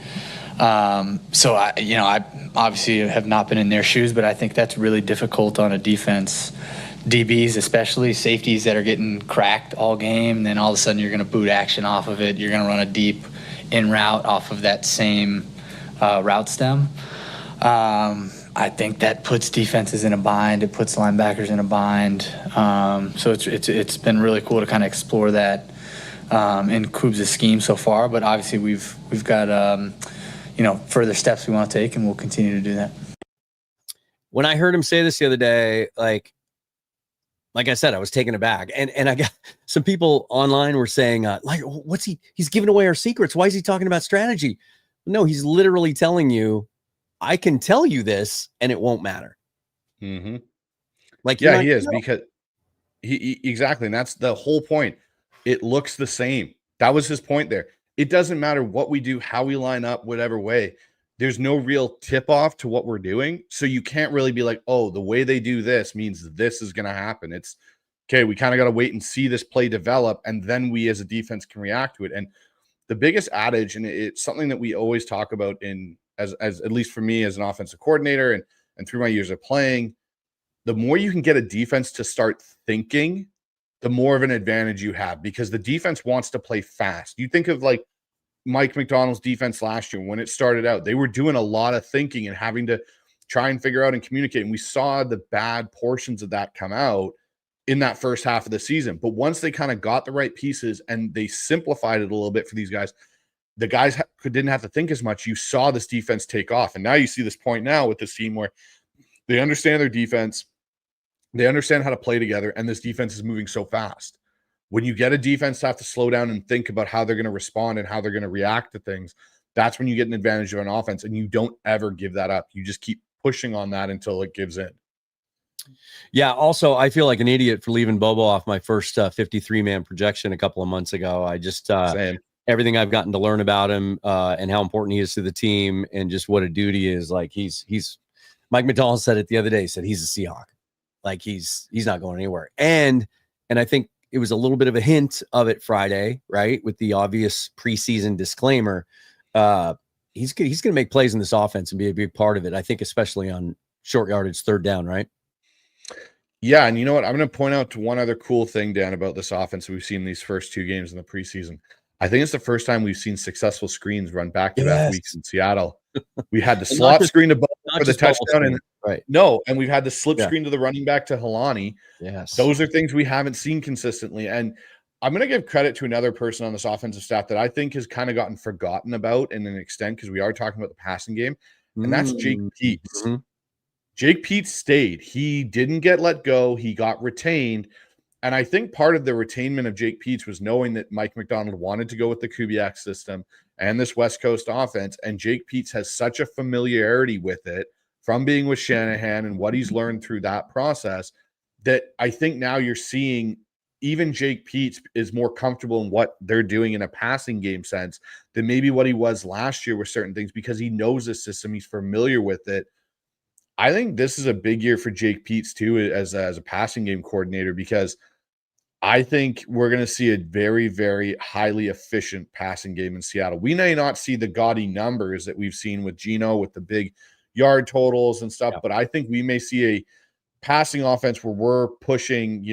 So I obviously have not been in their shoes, but I think that's really difficult on a defense. DBs, especially safeties that are getting cracked all game, and then all of a sudden you're going to boot action off of it. You're going to run a deep in route off of that same route stem. I think that puts defenses in a bind. It puts linebackers in a bind. So it's been really cool to kind of explore that in Coobs' scheme so far. But obviously we've got further steps we want to take, and we'll continue to do that. When I heard him say this the other day, like I said, I was taken aback, and I got some people online were saying, he's giving away our secrets. Why is he talking about strategy? No, he's literally telling you, I can tell you this and it won't matter. Mm-hmm. Like, he is, because he exactly. And that's the whole point. It looks the same. That was his point there. It doesn't matter what we do, how we line up, whatever way. There's no real tip off to what we're doing. So you can't really be like, oh, the way they do this means this is going to happen. It's okay. We kind of got to wait and see this play develop, and then we as a defense can react to it. And the biggest adage, and it's something that we always talk about as at least for me as an offensive coordinator and through my years of playing, the more you can get a defense to start thinking, the more of an advantage you have, because the defense wants to play fast. You think of like Mike McDonald's defense last year when it started out, they were doing a lot of thinking and having to try and figure out and communicate. And we saw the bad portions of that come out in that first half of the season. But once they kind of got the right pieces and they simplified it a little bit for these guys, the guys didn't have to think as much. You saw this defense take off. And now you see this point now with this team where they understand their defense. They understand how to play together, and this defense is moving so fast. When you get a defense to have to slow down and think about how they're going to respond and how they're going to react to things, that's when you get an advantage of an offense, and you don't ever give that up. You just keep pushing on that until it gives in. Yeah, also, I feel like an idiot for leaving Bobo off my first 53-man projection a couple of months ago. I just everything I've gotten to learn about him and how important he is to the team and just what a dude he is. Like he's Mike McDonald said it the other day, said he's a Seahawk. Like he's not going anywhere. And I think it was a little bit of a hint of it Friday, right? With the obvious preseason disclaimer. He's going to make plays in this offense and be a big part of it. I think, especially on short yardage, third down, right? Yeah. And you know what? I'm going to point out to one other cool thing, Dan, about this offense we've seen these first two games in the preseason. I think it's the first time we've seen successful screens run back-to-back weeks in Seattle. We had the slot screen to Bobo for the touchdown, and and we've had the slip screen to the running back to Helani. Yes, those are things we haven't seen consistently. And I'm going to give credit to another person on this offensive staff that I think has kind of gotten forgotten about in an extent, because we are talking about the passing game, and that's Jake Peets. Mm-hmm. Jake Peets stayed. He didn't get let go. He got retained. And I think part of the retainment of Jake Peets was knowing that Mike McDonald wanted to go with the Kubiak system and this West Coast offense. And Jake Peets has such a familiarity with it from being with Shanahan and what he's learned through that process, that I think now you're seeing even Jake Peets is more comfortable in what they're doing in a passing game sense than maybe what he was last year with certain things, because he knows the system. He's familiar with it. I think this is a big year for Jake Peets too, as a passing game coordinator, because I think we're going to see a very, very highly efficient passing game in Seattle. We may not see the gaudy numbers that we've seen with Geno, with the big yard totals and stuff, but I think we may see a passing offense where we're pushing,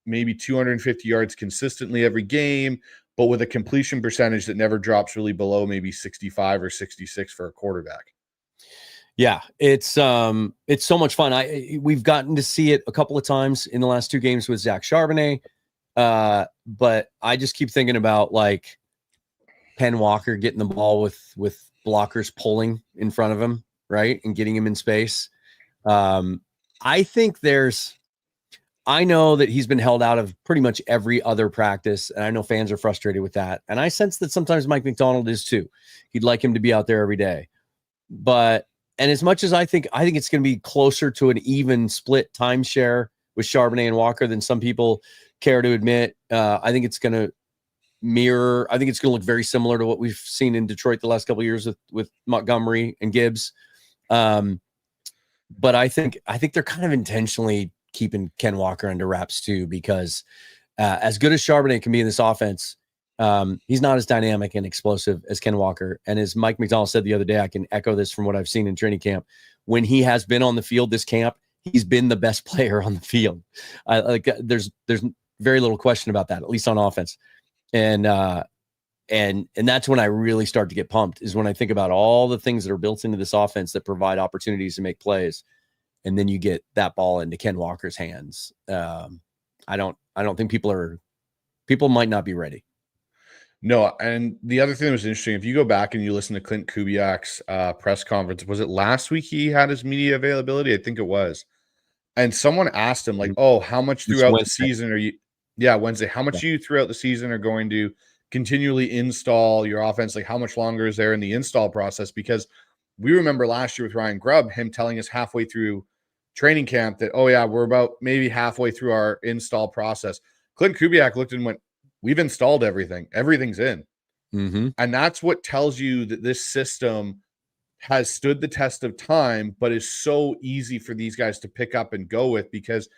maybe 250 yards consistently every game, but with a completion percentage that never drops really below maybe 65 or 66 for a quarterback. Yeah, it's so much fun. We've gotten to see it a couple of times in the last 2 games with Zach Charbonnet, but I just keep thinking about like Ken Walker getting the ball with blockers pulling in front of him, right, and getting him in space. I think I know that he's been held out of pretty much every other practice, and I know fans are frustrated with that. And I sense that sometimes Mike McDonald is too. He'd like him to be out there every day. And as much as I think it's going to be closer to an even split timeshare with Charbonnet and Walker than some people care to admit, I think it's going to mirror. I think it's going to look very similar to what we've seen in Detroit the last couple of years with Montgomery and Gibbs. But I think they're kind of intentionally keeping Ken Walker under wraps too, because as good as Charbonnet can be in this offense, he's not as dynamic and explosive as Ken Walker. And as Mike McDonald said the other day, I can echo this from what I've seen in training camp. When he has been on the field this camp, he's been the best player on the field. There's very little question about that, at least on offense. And that's when I really start to get pumped, is when I think about all the things that are built into this offense that provide opportunities to make plays. And then you get that ball into Ken Walker's hands. I don't think people might not be ready. No, and the other thing that was interesting, if you go back and you listen to Clint Kubiak's press conference, was it last week he had his media availability? I think it was. And someone asked him, like, oh, how much throughout the season are you – yeah, Wednesday. How much you throughout the season are going to continually install your offense? Like, how much longer is there in the install process? Because we remember last year with Ryan Grubb, him telling us halfway through training camp that, oh, yeah, we're about maybe halfway through our install process. Clint Kubiak looked and went, we've installed everything. Everything's in. Mm-hmm. And that's what tells you that this system has stood the test of time, but is so easy for these guys to pick up and go with, because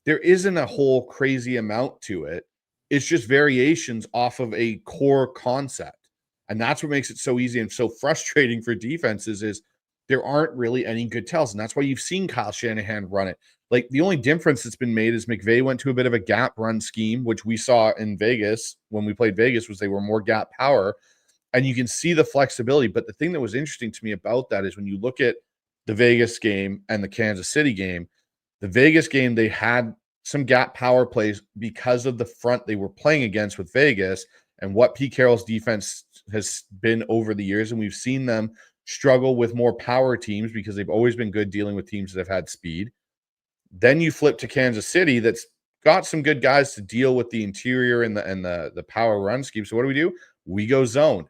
there isn't a whole crazy amount to it. It's just variations off of a core concept. And that's what makes it so easy and so frustrating for defenses, is there aren't really any good tells. And that's why you've seen Kyle Shanahan run it. Like, the only difference that's been made is McVay went to a bit of a gap run scheme, which we saw in Vegas when we played Vegas, was they were more gap power, and you can see the flexibility. But the thing that was interesting to me about that is when you look at the Vegas game and the Kansas City game, the Vegas game, they had some gap power plays because of the front they were playing against with Vegas and what Pete Carroll's defense has been over the years. And we've seen them struggle with more power teams because they've always been good dealing with teams that have had speed. Then you flip to Kansas City, that's got some good guys to deal with the interior and the power run scheme. So what do? We go zone.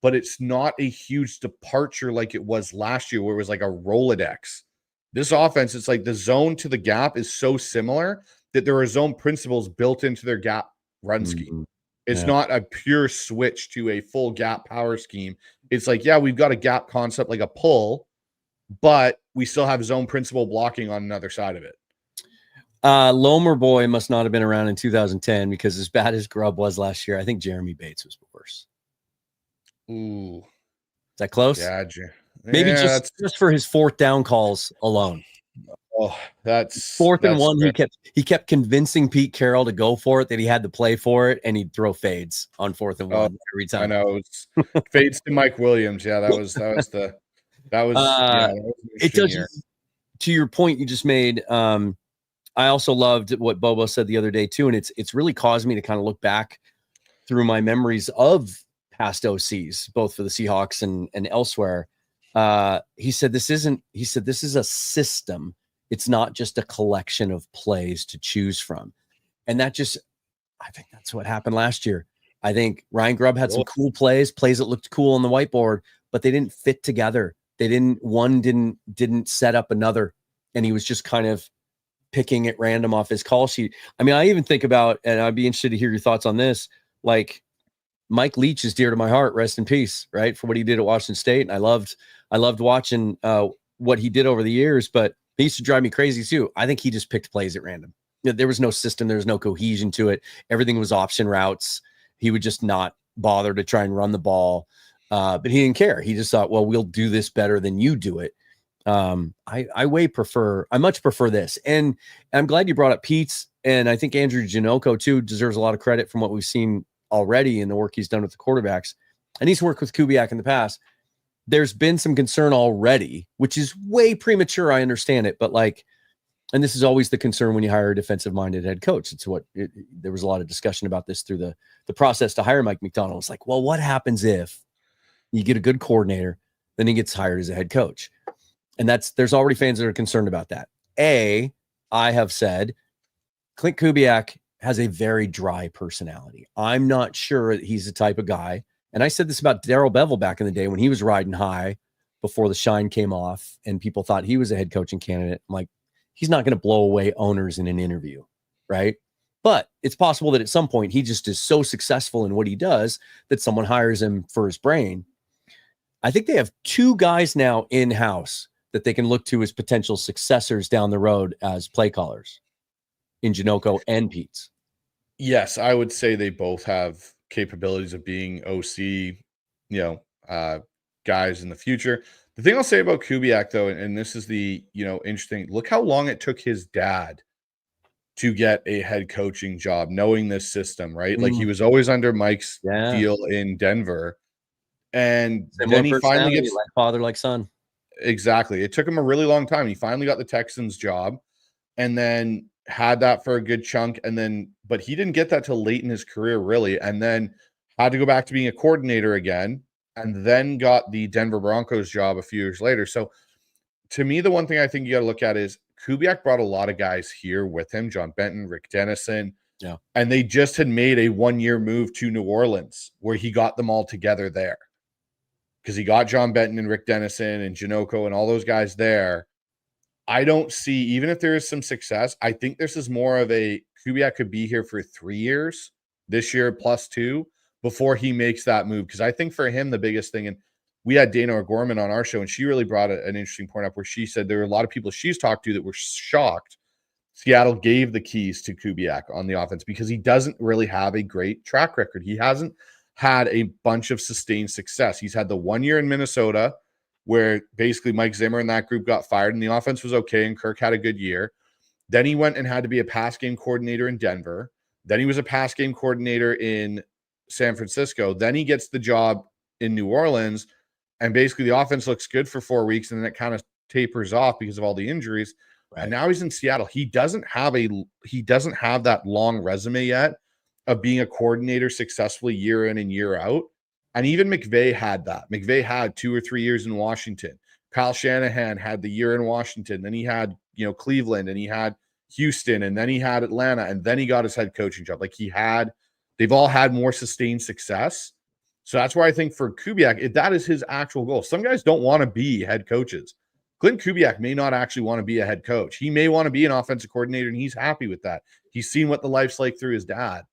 But it's not a huge departure like it was last year, where it was like a Rolodex. This offense, it's like the zone to the gap is so similar that there are zone principles built into their gap run scheme. It's not a pure switch to a full gap power scheme. It's like, yeah, we've got a gap concept like a pull, but we still have zone principle blocking on another side of it. Lomer Boy must not have been around in 2010, because as bad as Grubb was last year, I think Jeremy Bates was worse. Ooh. Is that close? Yeah. Maybe just for his fourth down calls alone. Oh, that's fourth and one. He kept convincing Pete Carroll to go for it, that he had to play for it, and he'd throw fades on 4th and 1 every time. I know. Fades to Mike Williams. Yeah, that was it does. To your point you just made, I also loved what Bobo said the other day too, and it's really caused me to kind of look back through my memories of past OCs, both for the Seahawks and elsewhere. He said this is a system. It's not just a collection of plays to choose from. And I think that's what happened last year. I think Ryan Grubb had some cool plays that looked cool on the whiteboard, but they didn't fit together. One didn't set up another, and he was just kind of picking at random off his call sheet. I mean, I even think about, and I'd be interested to hear your thoughts on this, like Mike Leach is dear to my heart, rest in peace, right, for what he did at Washington State. And I loved watching what he did over the years, but he used to drive me crazy too. I think he just picked plays at random. There was no system. There was no cohesion to it. Everything was option routes. He would just not bother to try and run the ball. But he didn't care. He just thought, well, we'll do this better than you do it. I much prefer this. And I'm glad you brought up Pete's. And I think Andrew Janoko too deserves a lot of credit from what we've seen already in the work he's done with the quarterbacks, and he's worked with Kubiak in the past. There's been some concern already, which is way premature. I understand it, but like, and this is always the concern when you hire a defensive-minded head coach. It's there was a lot of discussion about this through the process to hire Mike Macdonald. It's like, well, what happens if you get a good coordinator, then he gets hired as a head coach? And there's already fans that are concerned about that. I have said Clint Kubiak has a very dry personality. I'm not sure that he's the type of guy. And I said this about Darrell Bevell back in the day when he was riding high before the shine came off and people thought he was a head coaching candidate. I'm like, he's not going to blow away owners in an interview, right? But it's possible that at some point he just is so successful in what he does that someone hires him for his brain. I think they have 2 guys now in-house that they can look to as potential successors down the road as play callers in Janocko and Peets. Yes, I would say they both have capabilities of being OC, guys in the future. The thing I'll say about Kubiak, though, and this is the, interesting, look how long it took his dad to get a head coaching job, knowing this system, right? Like he was always under Mike's deal in Denver. And Similar then he finally gets like father, like son. Exactly. It took him a really long time. He finally got the Texans job and then had that for a good chunk. But he didn't get that till late in his career, really. And then had to go back to being a coordinator again, and then got the Denver Broncos job a few years later. So to me, the one thing I think you got to look at is Kubiak brought a lot of guys here with him, John Benton, Rick Dennison. Yeah. And they just had made a 1-year move to New Orleans where he got them all together there. Because he got John Benton and Rick Dennison and Janocko and all those guys there. I don't see, even if there is some success, I think this is more of a Kubiak could be here for 3 years, this year plus 2, before he makes that move. Because I think for him, the biggest thing, and we had Dana O'Gorman on our show, and she really brought an interesting point up where she said there were a lot of people she's talked to that were shocked Seattle gave the keys to Kubiak on the offense because he doesn't really have a great track record. He hasn't had a bunch of sustained success. He's had the 1 year in Minnesota where basically Mike Zimmer and that group got fired and the offense was okay and Kirk had a good year. Then he went and had to be a pass game coordinator in Denver. Then he was a pass game coordinator in San Francisco. Then he gets the job in New Orleans, and basically the offense looks good for 4 weeks and then it kind of tapers off because of all the injuries. Right. And now he's in Seattle. He doesn't have that long resume yet of being a coordinator successfully year in and year out. And even McVay had that. McVay had 2 or 3 years in Washington. Kyle Shanahan had the year in Washington. Then he had, Cleveland, and he had Houston, and then he had Atlanta, and then he got his head coaching job. They've all had more sustained success. So that's why I think for Kubiak, that is his actual goal. Some guys don't want to be head coaches. Clint Kubiak may not actually want to be a head coach. He may want to be an offensive coordinator, and he's happy with that. He's seen what the life's like through his dad.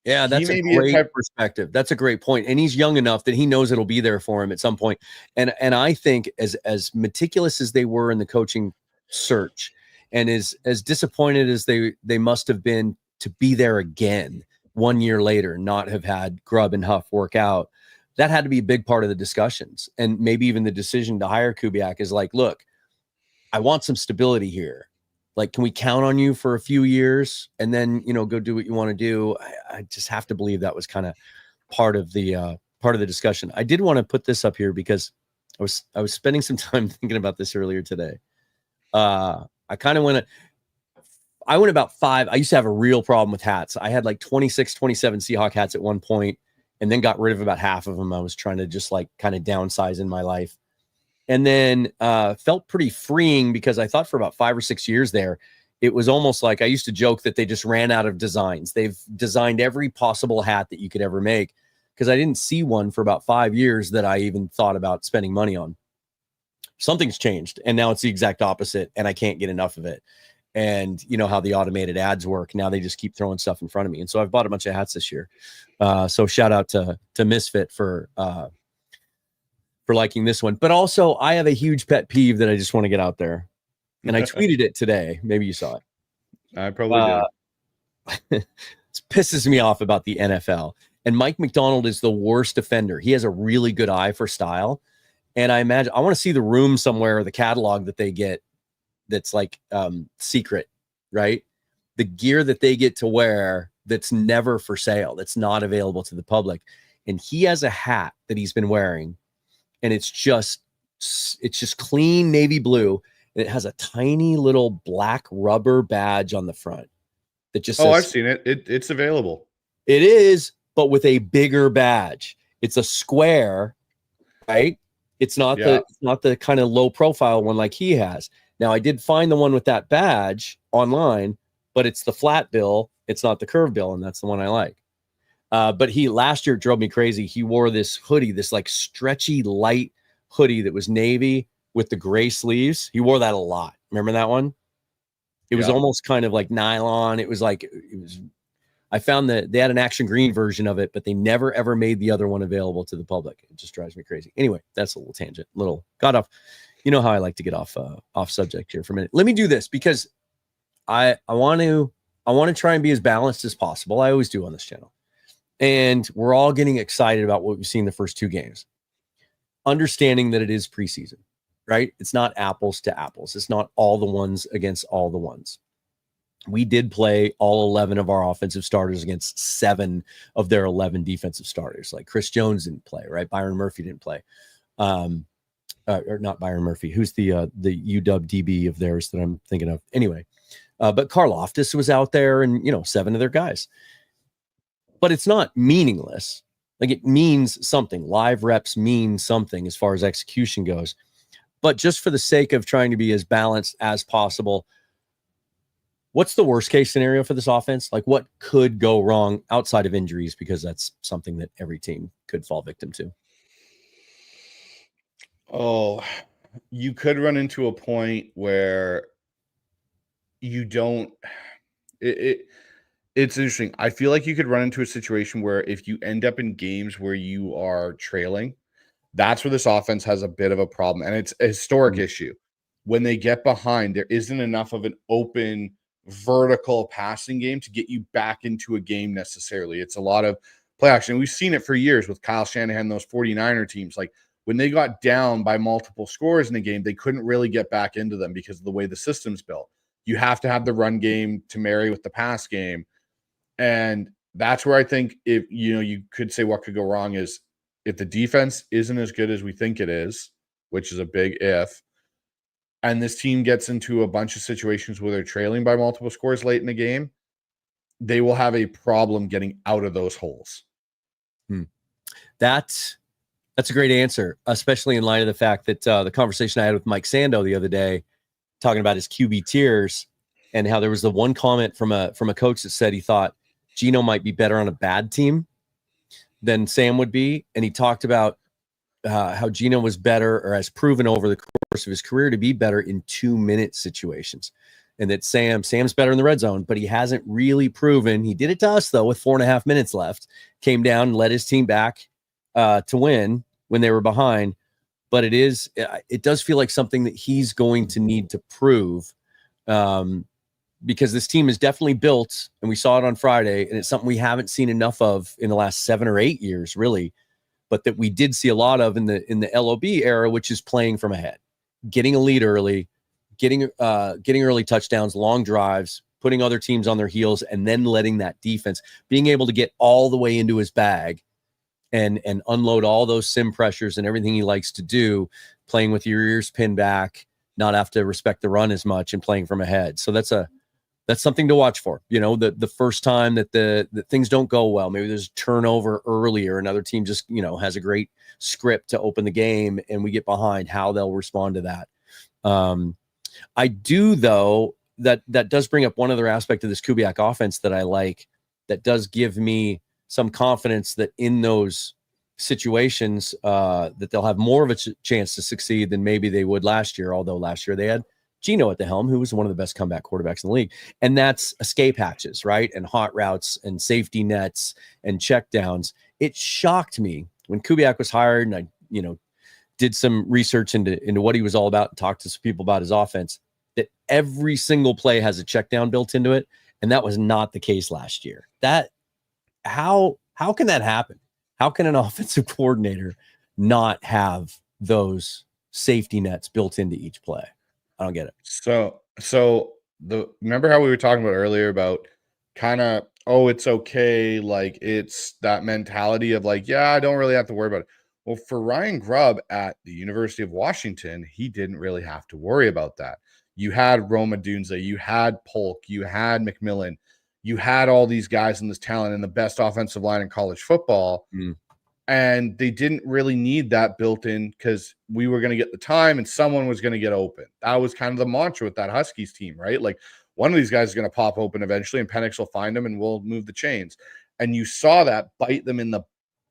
Yeah, that's a great perspective. That's a great point. And he's young enough that he knows it'll be there for him at some point. And I think as meticulous as they were in the coaching search and as disappointed as they must have been to be there again 1 year later, not have had Grubb and Huff work out, that had to be a big part of the discussions. And maybe even the decision to hire Kubiak is like, look, I want some stability here. Like, can we count on you for a few years and then, go do what you want to do? I just have to believe that was kind of part of the discussion. I did want to put this up here because I was spending some time thinking about this earlier today. I went about 5. I used to have a real problem with hats. I had like 26, 27 Seahawk hats at one point and then got rid of about half of them. I was trying to just like kind of downsize in my life. And then felt pretty freeing because I thought for about 5 or 6 years there, it was almost like I used to joke that they just ran out of designs. They've designed every possible hat that you could ever make because I didn't see one for about 5 years that I even thought about spending money on. Something's changed, and now it's the exact opposite, and I can't get enough of it. And you know how the automated ads work. Now they just keep throwing stuff in front of me. And so I've bought a bunch of hats this year. So shout out to Misfit for liking this one. But also I have a huge pet peeve that I just want to get out there. And I tweeted it today. Maybe you saw it. I probably did. It pisses me off about the NFL. And Mike Macdonald is the worst offender. He has a really good eye for style. And I want to see the room somewhere, or the catalog that they get that's like secret, right? the gear that they get to wear that's never for sale, that's not available to the public. And he has a hat that he's been wearing, and it's just clean navy blue, and it has a tiny little black rubber badge on the front that just says, I've seen it. It's available. It is, but with a bigger badge. It's a square, right? It's not the kind of low profile one like he has. Now, I did find the one with that badge online, but it's the flat bill. It's not the curve bill, and that's the one I like. But last year drove me crazy. He wore this hoodie, this like stretchy light hoodie that was navy with the gray sleeves. He wore that a lot. Remember that one? It was almost kind of like nylon. I found that they had an action green version of it, but they never ever made the other one available to the public. It just drives me crazy. Anyway, that's a little tangent, got off. You know how I like to get off subject here for a minute. Let me do this because I want to try and be as balanced as possible. I always do on this channel. And we're all getting excited about what we've seen the first two games, understanding that it is preseason, right? It's not apples to apples. It's not all the ones against all the ones. We did play all 11 of our offensive starters against 7 of their 11 defensive starters. Like Chris Jones didn't play, right? Byron Murphy didn't play. Or not Byron Murphy. Who's the UW DB of theirs that I'm thinking of? Anyway, but Karlaftis was out there, and 7 of their guys. But it's not meaningless. Like, it means something. Live reps mean something as far as execution goes. But just for the sake of trying to be as balanced as possible, what's the worst case scenario for this offense? Like, what could go wrong outside of injuries? Because that's something that every team could fall victim to. Oh, you could run into a point where you don't. It's interesting. I feel like you could run into a situation where if you end up in games where you are trailing, that's where this offense has a bit of a problem. And it's a historic issue. When they get behind, there isn't enough of an open vertical passing game to get you back into a game necessarily. It's a lot of play action. We've seen it for years with Kyle Shanahan, those 49er teams. Like, when they got down by multiple scores in a game, they couldn't really get back into them because of the way the system's built. You have to have the run game to marry with the pass game. And that's where I think if you could say what could go wrong is if the defense isn't as good as we think it is, which is a big if, and this team gets into a bunch of situations where they're trailing by multiple scores late in the game, they will have a problem getting out of those holes. That's a great answer, especially in light of the fact that the conversation I had with Mike Sando the other day, talking about his QB tiers, and how there was the one comment from a coach that said he thought Geno might be better on a bad team than Sam would be. And he talked about how Geno was better, or has proven over the course of his career to be better in 2-minute situations. And that Sam's better in the red zone, but he hasn't really proven. He did it to us, though, with 4.5 minutes left, came down and led his team back to win when they were behind. But it does feel like something that he's going to need to prove, because this team is definitely built, and we saw it on Friday, and it's something we haven't seen enough of in the last 7 or 8 years, really, but that we did see a lot of in the LOB era, which is playing from ahead, getting a lead early, getting early touchdowns, long drives, putting other teams on their heels, and then letting that defense, being able to get all the way into his bag and unload all those sim pressures and everything he likes to do, playing with your ears pinned back, not have to respect the run as much, and playing from ahead. So that's something to watch for. The first time that the things don't go well, maybe there's a turnover early, or another team just, has a great script to open the game and we get behind, how they'll respond to that. I do, though, that does bring up one other aspect of this Kubiak offense that I like, that does give me some confidence that in those situations that they'll have more of a chance to succeed than maybe they would last year. Although last year they had Geno at the helm, who was one of the best comeback quarterbacks in the league. And that's escape hatches, right? And hot routes and safety nets and checkdowns. It shocked me when Kubiak was hired, and I, did some research into what he was all about and talked to some people about his offense, that every single play has a check down built into it. And that was not the case last year. How can that happen? How can an offensive coordinator not have those safety nets built into each play? I don't get it. So remember how we were talking about earlier about kind of, oh, it's okay. Like it's that mentality of like, yeah, I don't really have to worry about it. Well, for Ryan Grubb at the University of Washington, he didn't really have to worry about that. You had Roma Dunze, you had Polk, you had McMillan, you had all these guys in this talent and the best offensive line in college football. And they didn't really need that built in because we were going to get the time and someone was going to get open. That was kind of the mantra with that Huskies team, right? Like one of these guys is going to pop open eventually and Penix will find them and we'll move the chains. And you saw that bite them in the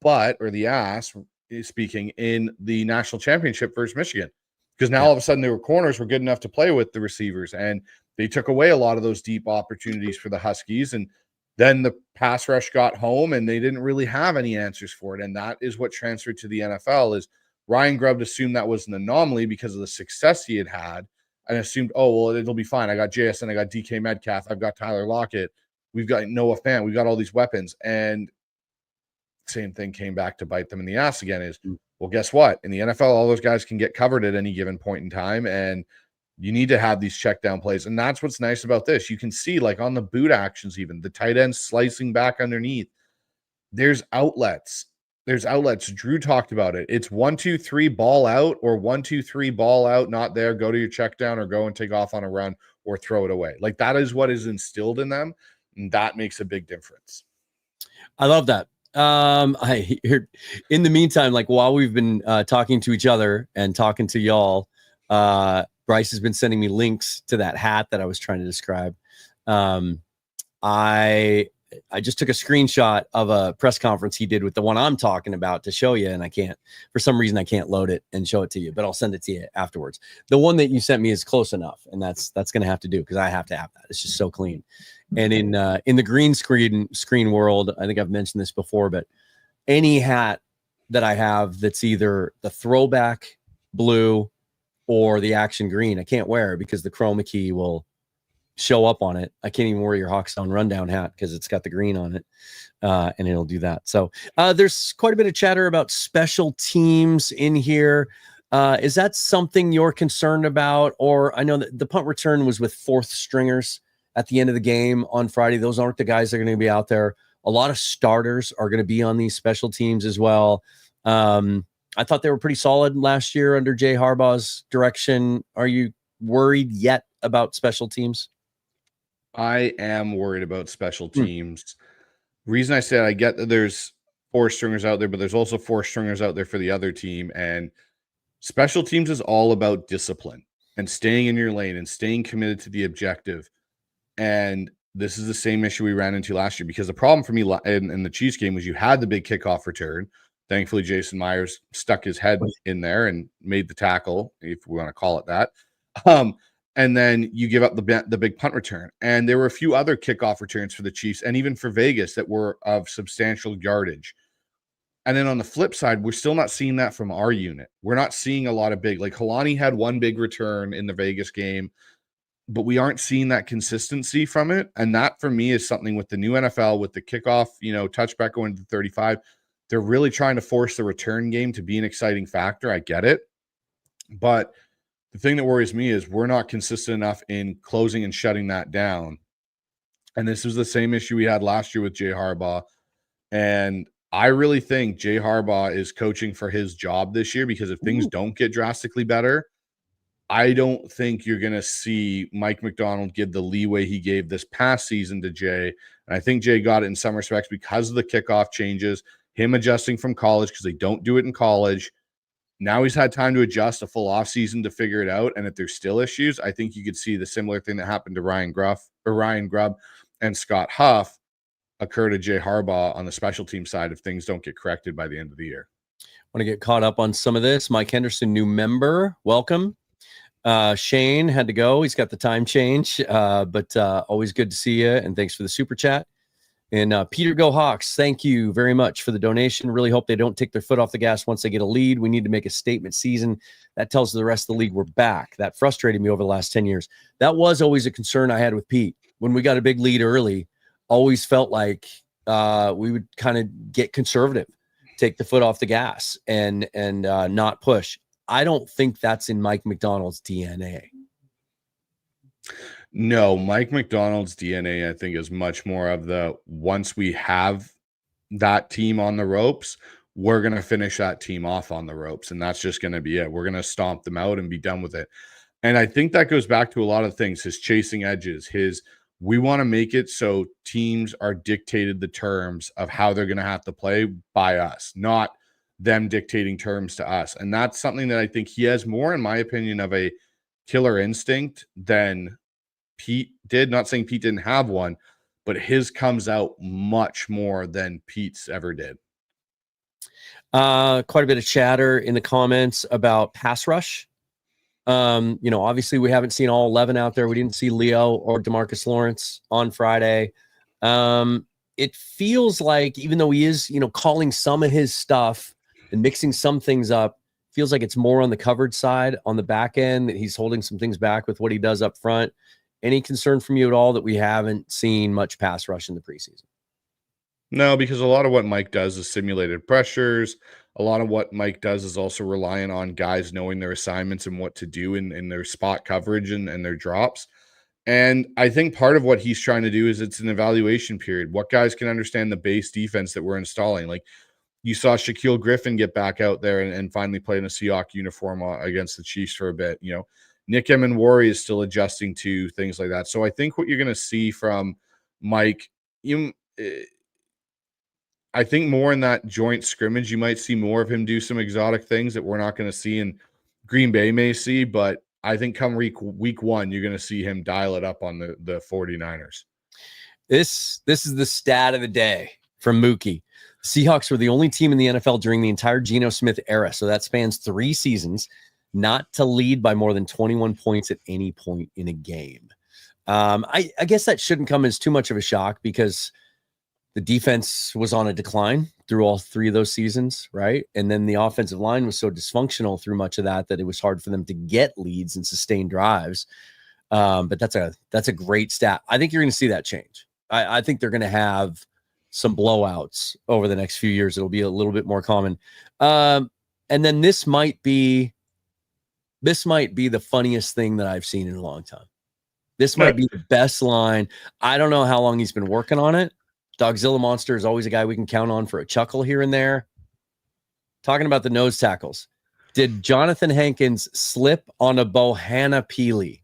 butt or the ass, speaking, in the national championship versus Michigan. Because now all of a sudden their corners were good enough to play with the receivers and they took away a lot of those deep opportunities for the Huskies. And then the pass rush got home and they didn't really have any answers for it. And that is what transferred to the NFL. Is Ryan Grubb assumed that was an anomaly because of the success he had and assumed, oh, well, it'll be fine. I got JSN, I got DK Metcalf, I've got Tyler Lockett, we've got Noah Fant, we've got all these weapons. And same thing came back to bite them in the ass again is, well, guess what? In the NFL, all those guys can get covered at any given point in time. And you need to have these check down plays. And that's what's nice about this. You can see like on the boot actions, even the tight end slicing back underneath, there's outlets. There's outlets. Drew talked about it. It's 1, 2, 3 ball out or 1, 2, 3 ball out, not there. Go to your check down or go and take off on a run or throw it away. Like that is what is instilled in them. And that makes a big difference. I love that. In the meantime, like while we've been talking to each other and talking to y'all, Bryce has been sending me links to that hat that I was trying to describe. I just took a screenshot of a press conference he did with the one I'm talking about to show you, and for some reason I can't load it and show it to you, but I'll send it to you afterwards. The one that you sent me is close enough, and that's going to have to do because I have to have that. It's just so clean. And in the green screen world, I think I've mentioned this before, but any hat that I have that's either the throwback blue or the action green, I can't wear because the chroma key will show up on it. I can't even wear your Hawkstone Rundown hat because it's got the green on it, and it'll do that. So there's quite a bit of chatter about special teams in here. Is that something you're concerned about? Or I know that the punt return was with fourth stringers at the end of the game on Friday. Those aren't the guys that are going to be out there. A lot of starters are going to be on these special teams as well. I thought they were pretty solid last year under Jay Harbaugh's direction. Are you worried yet about special teams? I am worried about special teams. Reason I said I get that there's four stringers out there, but there's also four stringers out there for the other team. And special teams is all about discipline and staying in your lane and staying committed to the objective. And this is the same issue we ran into last year, because the problem for me in the Chiefs game was you had the big kickoff return. Thankfully, Jason Myers stuck his head in there and made the tackle, if we want to call it that. And then you give up the big punt return. And there were a few other kickoff returns for the Chiefs and even for Vegas that were of substantial yardage. And then on the flip side, we're still not seeing that from our unit. We're not seeing a lot of big, like Kalani had one big return in the Vegas game, but we aren't seeing that consistency from it. And that for me is something with the new NFL, with the kickoff, touchback going to 35. They're really trying to force the return game to be an exciting factor. I get it. But the thing that worries me is we're not consistent enough in closing and shutting that down. And this was the same issue we had last year with Jay Harbaugh. And I really think Jay Harbaugh is coaching for his job this year, because if things don't get drastically better, I don't think you're going to see Mike McDonald give the leeway he gave this past season to Jay. And I think Jay got it in some respects because of the kickoff changes, him adjusting from college, because they don't do it in college. Now he's had time to adjust, a full offseason to figure it out. And if there's still issues, I think you could see the similar thing that happened to Ryan Grubb and Scott Huff occur to Jay Harbaugh on the special team side if things don't get corrected by the end of the year. Want to get caught up on some of this. Mike Henderson, new member, welcome. Shane had to go. He's got the time change, but always good to see you. And thanks for the super chat. And Peter Go Hawks, thank you very much for the donation. Really hope they don't take their foot off the gas once they get a lead. We need to make a statement season that tells the rest of the league we're back. That frustrated me over the last 10 years. That was always a concern I had with Pete. When we got a big lead early, always felt like we would kind of get conservative, take the foot off the gas and not push. I don't think that's in Mike McDonald's DNA. No, Mike McDonald's DNA, I think, is much more of the once we have that team on the ropes, we're going to finish that team off on the ropes. And that's just going to be it. We're going to stomp them out and be done with it. And I think that goes back to a lot of things, his chasing edges, we want to make it so teams are dictated the terms of how they're going to have to play by us, not them dictating terms to us. And that's something that I think he has more, in my opinion, of a killer instinct than Pete did. Not saying Pete didn't have one, but his comes out much more than Pete's ever did. Quite a bit of chatter in the comments about pass rush. Obviously we haven't seen all 11 out there. We didn't see Leo or DeMarcus Lawrence on Friday. It feels like, even though he is, calling some of his stuff and mixing some things up, feels like it's more on the coverage side, on the back end, that he's holding some things back with what he does up front. Any concern from you at all that we haven't seen much pass rush in the preseason? No, because a lot of what Mike does is simulated pressures. A lot of what Mike does is also relying on guys knowing their assignments and what to do in their spot coverage and their drops. And I think part of what he's trying to do is it's an evaluation period. What guys can understand the base defense that we're installing? Like, you saw Shaquille Griffin get back out there and finally play in a Seahawks uniform against the Chiefs for a bit. Nick Emenwari is still adjusting to things like that. So I think what you're going to see from Mike, I think more in that joint scrimmage, you might see more of him do some exotic things that we're not going to see and Green Bay may see, but I think come week one, you're going to see him dial it up on the 49ers. This is the stat of the day from Mookie. Seahawks were the only team in the NFL during the entire Geno Smith era, so that spans 3 seasons, not to lead by more than 21 points at any point in a game. I guess that shouldn't come as too much of a shock because the defense was on a decline through all 3 of those seasons, right? And then the offensive line was so dysfunctional through much of that it was hard for them to get leads and sustain drives. But that's a great stat. I think you're going to see that change. I think they're going to have some blowouts over the next few years. It'll be a little bit more common. And then this might be the funniest thing that I've seen in a long time. This might be the best line. I don't know how long he's been working on it. Dogzilla Monster is always a guy we can count on for a chuckle here and there. Talking about the nose tackles. Did Jonathan Hankins slip on a Bohanna Peely?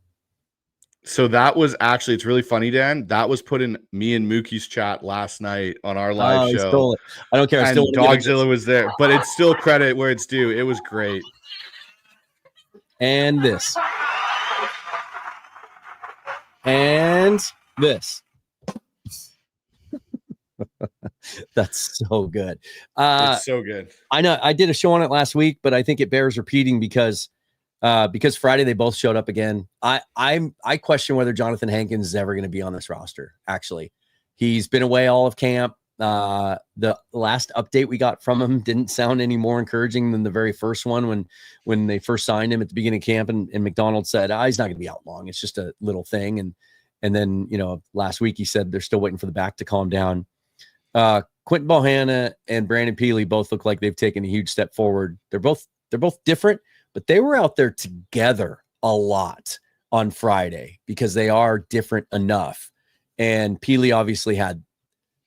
So that was actually, it's really funny, Dan. That was put in me and Mookie's chat last night on our live show. Stole it. I don't care. And Dogzilla was there, but it's still credit where it's due. It was great. And this. And this. That's so good. It's so good. I know I did a show on it last week, but I think it bears repeating because Friday they both showed up again. I question whether Jonathan Hankins is ever going to be on this roster. Actually, he's been away all of camp. The last update we got from him didn't sound any more encouraging than the very first one when they first signed him at the beginning of camp, and McDonald said, he's not going to be out long. It's just a little thing. And then, last week he said they're still waiting for the back to calm down. Quentin Bohanna and Brandon Peely both look like they've taken a huge step forward. They're both different, but they were out there together a lot on Friday because they are different enough. And Peely obviously had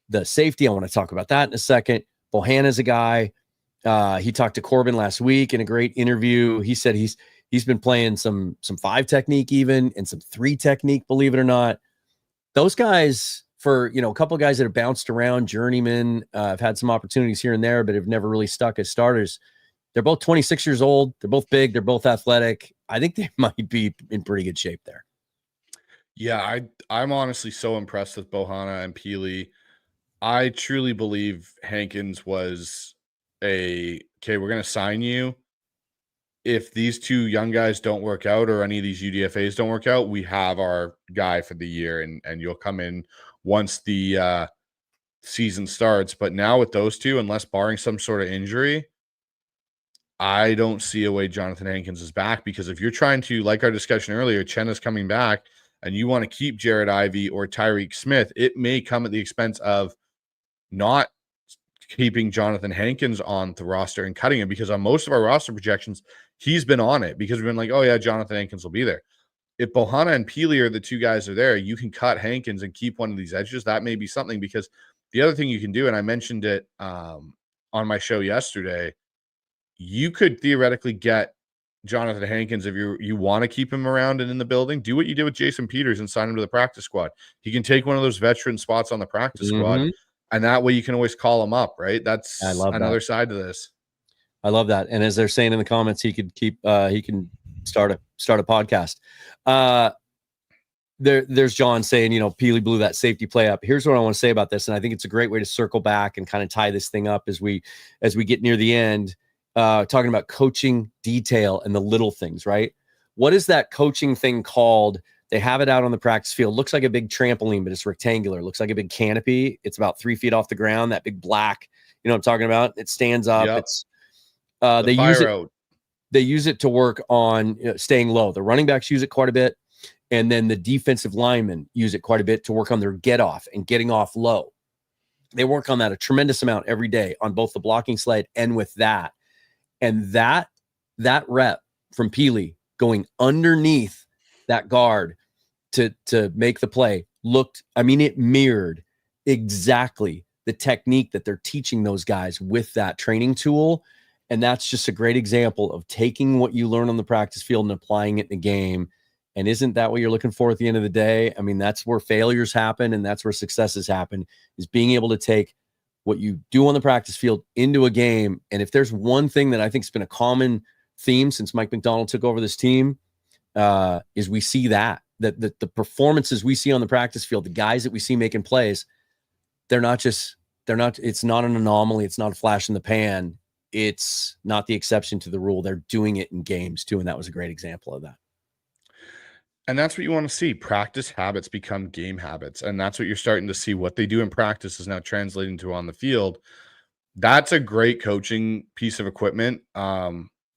the safety. I want to talk about that in a second. Bohanna's a guy. He talked to Corbin last week in a great interview. He said he's been playing some 5 technique even and some 3 technique, believe it or not. Those guys, for a couple of guys that have bounced around, journeymen, have had some opportunities here and there, but have never really stuck as starters. They're both 26 years old. They're both big. They're both athletic. I think they might be in pretty good shape there. Yeah, I'm honestly so impressed with Bohanna and Peely. I truly believe Hankins was we're going to sign you. If these 2 young guys don't work out or any of these UDFAs don't work out, we have our guy for the year and you'll come in once the season starts. But now with those 2, unless barring some sort of injury, I don't see a way Jonathan Hankins is back, because if you're trying to, like our discussion earlier, Chenna's coming back and you want to keep Jared Ivey or Tyreek Smith, it may come at the expense of not keeping Jonathan Hankins on the roster and cutting him, because on most of our roster projections, he's been on it because we've been like, oh yeah, Jonathan Hankins will be there. if Bohanna and Peely are the two guys are there, you can cut Hankins and keep one of these edges. That may be something, because the other thing you can do, and I mentioned it on my show yesterday, you could theoretically get Jonathan Hankins if you want to keep him around and in the building. Do what you did with Jason Peters and sign him to the practice squad. He can take one of those veteran spots on the practice squad, and that way you can always call him up, right? That's another side to this. I love that. And as they're saying in the comments, he could keep he can start a podcast. There's John saying, Peely blew that safety play up. Here's what I want to say about this, and I think it's a great way to circle back and kind of tie this thing up as we get near the end. Talking about coaching detail and the little things, right? What is that coaching thing called? They have it out on the practice field. Looks like a big trampoline, but it's rectangular. Looks like a big canopy. It's about 3 feet off the ground. That big black, you know what I'm talking about? It stands up. Yep. It's they use it to work on staying low. The running backs use it quite a bit, and then the defensive linemen use it quite a bit to work on their get off and getting off low. They work on that a tremendous amount every day on both the blocking sled and with that. And that rep from Peely going underneath that guard to make the play it mirrored exactly the technique that they're teaching those guys with that training tool. And that's just a great example of taking what you learn on the practice field and applying it in the game. And isn't that what you're looking for at the end of the day? I mean, that's where failures happen and that's where successes happen, is being able to take what you do on the practice field into a game. And if there's one thing that I think has been a common theme since Mike McDonald took over this team, is we see that the performances we see on the practice field, the guys that we see making plays, it's not an anomaly. It's not a flash in the pan. It's not the exception to the rule. They're doing it in games too. And that was a great example of that. And that's what you want to see. Practice habits become game habits. And that's what you're starting to see. What they do in practice is now translating to on the field. That's a great coaching piece of equipment.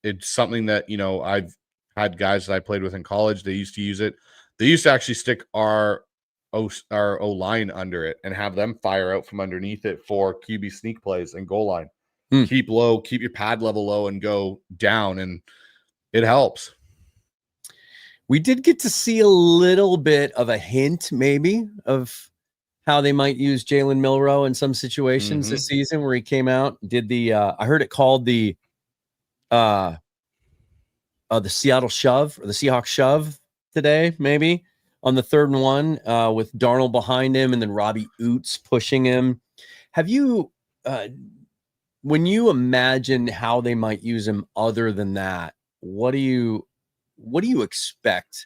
It's something that, I've had guys that I played with in college. They used to use it. They used to actually stick our O-line under it and have them fire out from underneath it for QB sneak plays and goal line. Keep low, keep your pad level low and go down. And it helps. We did get to see a little bit of a hint, maybe, of how they might use Jalen Milroe in some situations this season, where he came out, did I heard it called the Seattle shove or the Seahawks shove today, maybe on the 3rd and 1 with Darnold behind him and then Robbie Oots pushing him. Have you, when you imagine how they might use him other than that, what do you expect?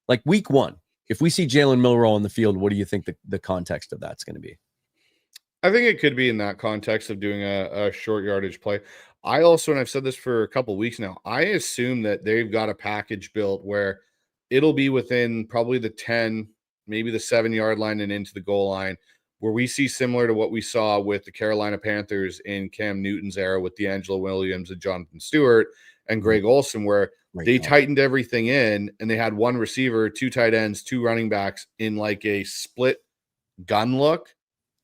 Like week 1, if we see Jalen Milroe on the field, what do you think the context of that's going to be? I think it could be in that context of doing a short yardage play. I also, and I've said this for a couple of weeks now, I assume that they've got a package built where it'll be within probably the 10, maybe the 7-yard line and into the goal line, where we see similar to what we saw with the Carolina Panthers in Cam Newton's era with D'Angelo Williams and Jonathan Stewart and Greg Olsen, where they tightened everything in and they had one receiver, 2 tight ends, 2 running backs in like a split gun look.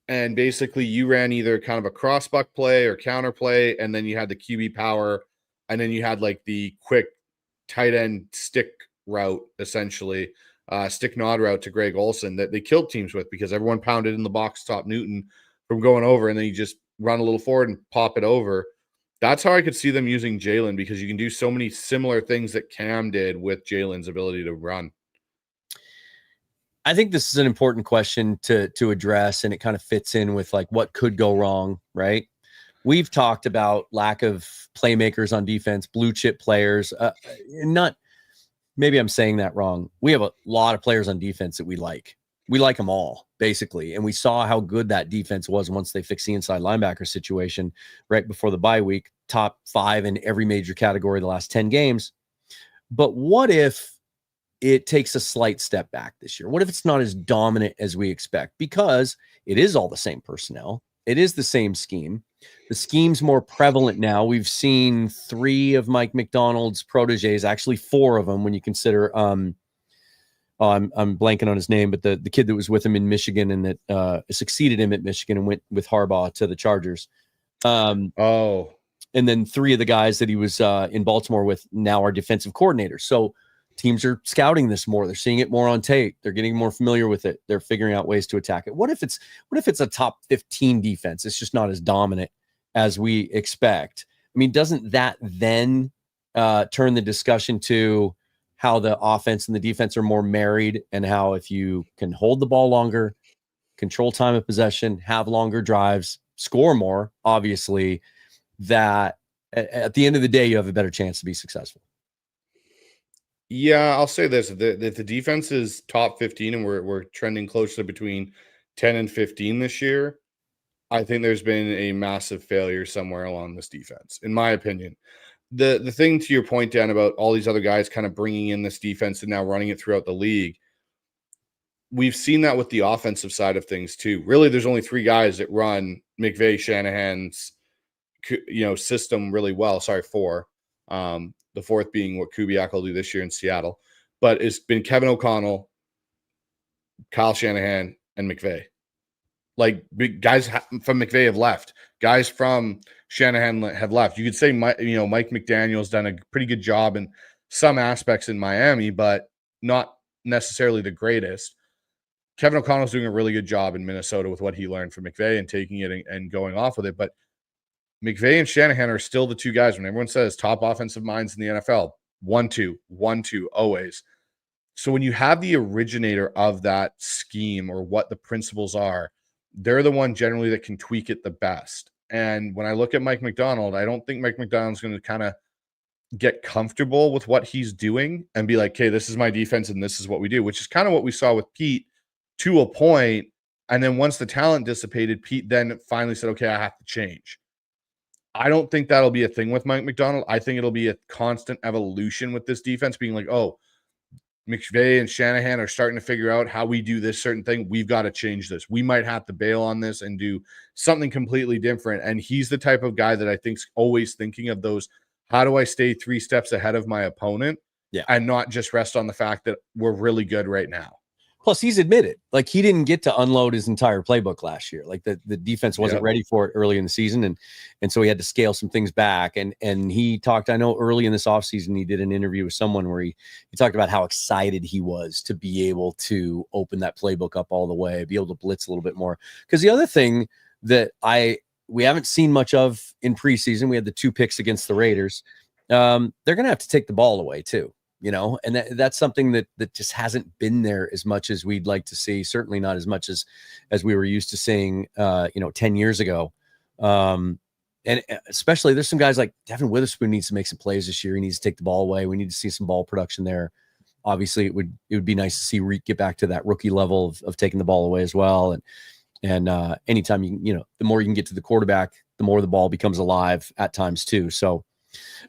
And basically you ran either kind of a crossbuck play or counter play, and then you had the QB power, and then you had like the quick tight end stick route, essentially, stick nod route to Greg Olsen that they killed teams with, because everyone pounded in the box, stop Newton from going over, and then you just run a little forward and pop it over. That's how I could see them using Jalen, because you can do so many similar things that Cam did with Jalen's ability to run. I think this is an important question to address, and it kind of fits in with like what could go wrong, right? We've talked about lack of playmakers on defense, blue chip players. Maybe I'm saying that wrong. We have a lot of players on defense that we like. We like them all, basically. And we saw how good that defense was once they fixed the inside linebacker situation right before the bye week. Top 5 in every major category the last 10 games. But what if it takes a slight step back this year? What if it's not as dominant as we expect? Because it is all the same personnel. It is the same scheme. The scheme's more prevalent now. We've seen 3 of Mike McDonald's proteges, actually 4 of them when you consider I'm blanking on his name, but the kid that was with him in Michigan and that succeeded him at Michigan and went with Harbaugh to the Chargers. And then 3 of the guys that he was in Baltimore with now are defensive coordinators. So teams are scouting this more. They're seeing it more on tape. They're getting more familiar with it. They're figuring out ways to attack it. What if it's a top 15 defense? It's just not as dominant as we expect. I mean, doesn't that then turn the discussion to how the offense and the defense are more married, and how if you can hold the ball longer, control time of possession, have longer drives, score more, obviously, that at the end of the day, you have a better chance to be successful? Yeah, I'll say this. If the defense is top 15 and we're trending closer between 10 and 15 this year, I think there's been a massive failure somewhere along this defense, in my opinion. The thing to your point, Dan, about all these other guys kind of bringing in this defense and now running it throughout the league, we've seen that with the offensive side of things too. Really, there's only 3 guys that run McVay, Shanahan's, system really well. Sorry, 4. The 4th being what Kubiak will do this year in Seattle. But it's been Kevin O'Connell, Kyle Shanahan, and McVay. Like, big guys from McVay have left. Guys from Shanahan have left. You could say, Mike McDaniel's done a pretty good job in some aspects in Miami, but not necessarily the greatest. Kevin O'Connell's doing a really good job in Minnesota with what he learned from McVay and taking it and going off with it. But McVay and Shanahan are still the 2 guys when everyone says top offensive minds in the NFL. 1-2, 1-2, always. So when you have the originator of that scheme or what the principles are, they're the one generally that can tweak it the best. And when I look at Mike Macdonald, I don't think Mike Macdonald's going to kind of get comfortable with what he's doing and be like, okay, this is my defense and this is what we do, which is kind of what we saw with Pete to a point. And then once the talent dissipated, Pete then finally said, okay, I have to change. I don't think that'll be a thing with Mike Macdonald. I think it'll be a constant evolution with this defense being like, oh, McVay and Shanahan are starting to figure out how we do this certain thing. We've got to change this. We might have to bail on this and do something completely different. And he's the type of guy that I think's always thinking of those, how do I stay 3 steps ahead of my opponent? Yeah. And not just rest on the fact that we're really good right now. Plus, he's admitted, like, he didn't get to unload his entire playbook last year. Like, the defense wasn't ready for it early in the season, and so he had to scale some things back. And he talked, I know early in this offseason, he did an interview with someone where he talked about how excited he was to be able to open that playbook up all the way, be able to blitz a little bit more. Because the other thing that we haven't seen much of in preseason, we had the 2 picks against the Raiders. They're going to have to take the ball away too. And that's something that just hasn't been there as much as we'd like to see. Certainly not as much as we were used to seeing, 10 years ago. And especially there's some guys like Devin Witherspoon needs to make some plays this year. He needs to take the ball away. We need to see some ball production there. Obviously it would be nice to see Reek get back to that rookie level of taking the ball away as well. And anytime the more you can get to the quarterback, the more the ball becomes alive at times too. So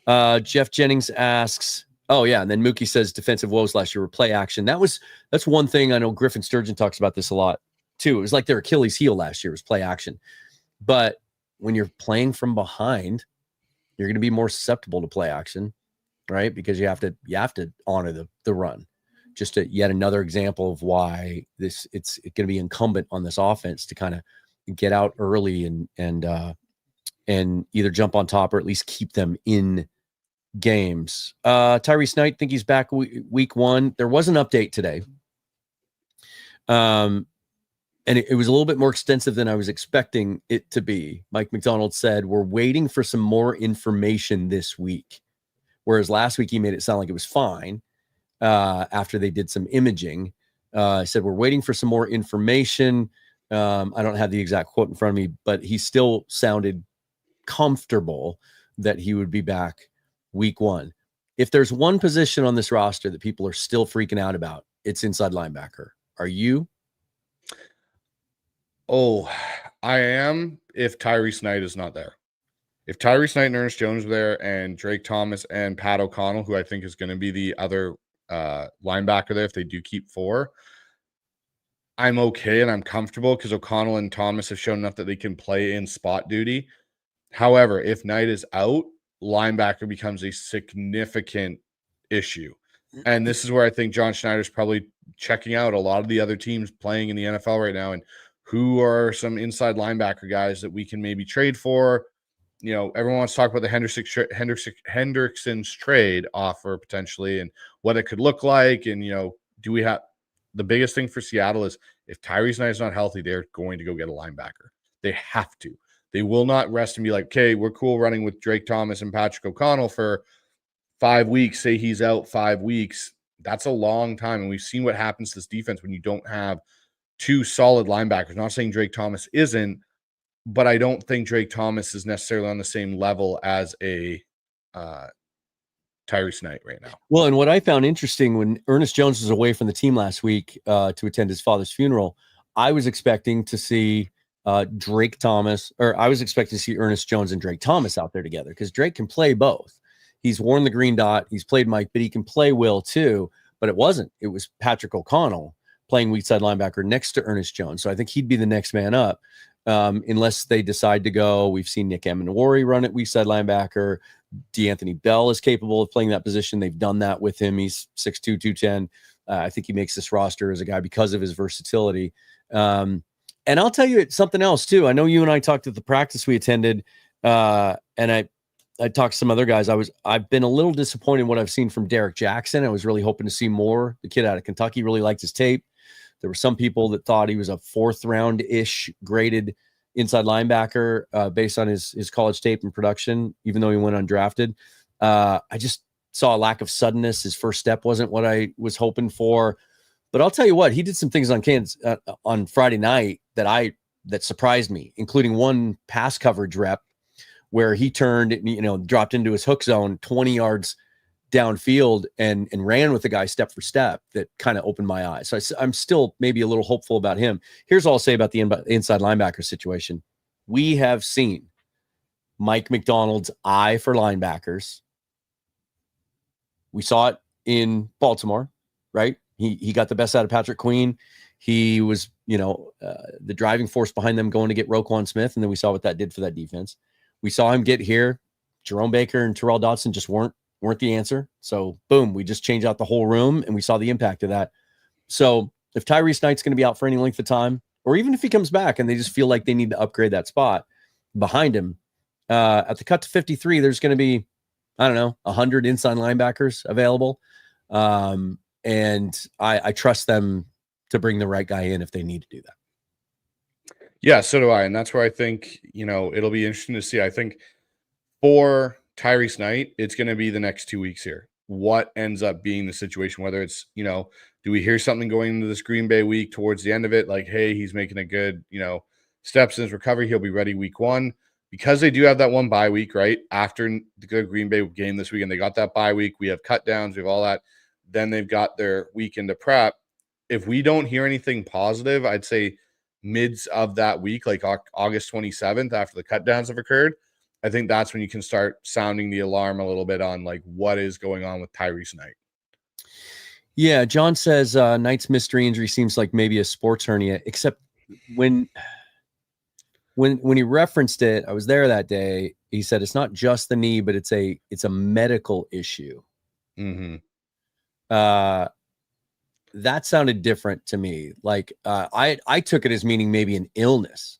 Jeff Jennings asks, oh, yeah. And then Mookie says defensive woes last year were play action. That's one thing I know Griffin Sturgeon talks about this a lot, too. It was like their Achilles heel last year was play action. But when you're playing from behind, you're going to be more susceptible to play action, right? Because you have to honor the run. Just yet another example of why it's going to be incumbent on this offense to kind of get out early and either jump on top or at least keep them in games. Tyrese Knight, think he's back week 1. There was an update today. And it was a little bit more extensive than I was expecting it to be. Mike Macdonald said, we're waiting for some more information this week. Whereas last week he made it sound like it was fine after they did some imaging. I said, we're waiting for some more information. I don't have the exact quote in front of me, but he still sounded comfortable that he would be back week 1. If there's one position on this roster that people are still freaking out about, it's inside linebacker. Are you? Oh, I am if Tyrese Knight is not there. If Tyrese Knight and Ernest Jones are there and Drake Thomas and Pat O'Connell, who I think is going to be the other linebacker there if they do keep 4, I'm okay and I'm comfortable because O'Connell and Thomas have shown enough that they can play in spot duty. However, if Knight is out, linebacker becomes a significant issue. And this is where I think John Schneider's probably checking out a lot of the other teams playing in the NFL right now and who are some inside linebacker guys that we can maybe trade for everyone wants to talk about the Hendrickson's trade offer potentially and what it could look like. And, do we have the biggest thing for Seattle is if Tyrese Knight is not healthy, they're going to go get a linebacker. They have to. They will not rest and be like, okay, we're cool running with Drake Thomas and Patrick O'Connell for 5 weeks. Say he's out 5 weeks. That's a long time. And we've seen what happens to this defense when you don't have two solid linebackers. Not saying Drake Thomas isn't, but I don't think Drake Thomas is necessarily on the same level as a Tyrese Knight right now. Well, and what I found interesting when Ernest Jones was away from the team last week to attend his father's funeral, I was expecting to see Drake Thomas, or I was expecting to see Ernest Jones and Drake Thomas out there together because Drake can play both. He's worn the green dot. He's played Mike, but he can play Will too. But it wasn't. It was Patrick O'Connell playing weak side linebacker next to Ernest Jones. So I think he'd be the next man up. Unless they decide to go. We've seen Nick Amenwari run at weak side linebacker. D'Anthony Bell is capable of playing that position. They've done that with him. He's 6'2", 210. I think he makes this roster as a guy because of his versatility. And I'll tell you something else too. I know you and I talked at the practice we attended, and I talked to some other guys. I've been a little disappointed in what I've seen from Derek Jackson. I was really hoping to see more. The kid out of Kentucky, really liked his tape. There were some people that thought he was a 4th round-ish graded inside linebacker based on his college tape and production, even though he went undrafted. I just saw a lack of suddenness. His first step wasn't what I was hoping for. But I'll tell you what, he did some things on Friday night that surprised me, including one pass coverage rep where he turned, dropped into his hook zone 20 yards downfield and ran with the guy step for step. That kind of opened my eyes. So I'm still maybe a little hopeful about him. Here's all I'll say about the inside linebacker situation. We have seen Mike McDonald's eye for linebackers. We saw it in Baltimore, right? He got the best out of Patrick Queen. He was, the driving force behind them going to get Roquan Smith. And then we saw what that did for that defense. We saw him get here. Jerome Baker and Terrell Dodson just weren't the answer. So boom, we just changed out the whole room and we saw the impact of that. So if Tyrese Knight's going to be out for any length of time, or even if he comes back and they just feel like they need to upgrade that spot behind him, at the cut to 53, there's going to be, 100 inside linebackers available. And I trust them to bring the right guy in if they need to do that. Yeah, so do I. And that's where I think, it'll be interesting to see. I think for Tyrese Knight, it's going to be the next 2 weeks here. What ends up being the situation, whether it's, do we hear something going into this Green Bay week towards the end of it? Like, hey, he's making a good, steps in his recovery. He'll be ready week 1 because they do have that one bye week, right? After the good Green Bay game this weekend, they got that bye week. We have cut downs. We have all that. Then they've got their weekend to prep. If we don't hear anything positive, I'd say mids of that week, like August 27th, after the cut downs have occurred, I think that's when you can start sounding the alarm a little bit on like what is going on with Tyrese Knight. Yeah, John says Knight's mystery injury seems like maybe a sports hernia, except when he referenced it, I was there that day. He said it's not just the knee, but it's a medical issue. Mm-hmm. That sounded different to me. Like I took it as meaning maybe an illness,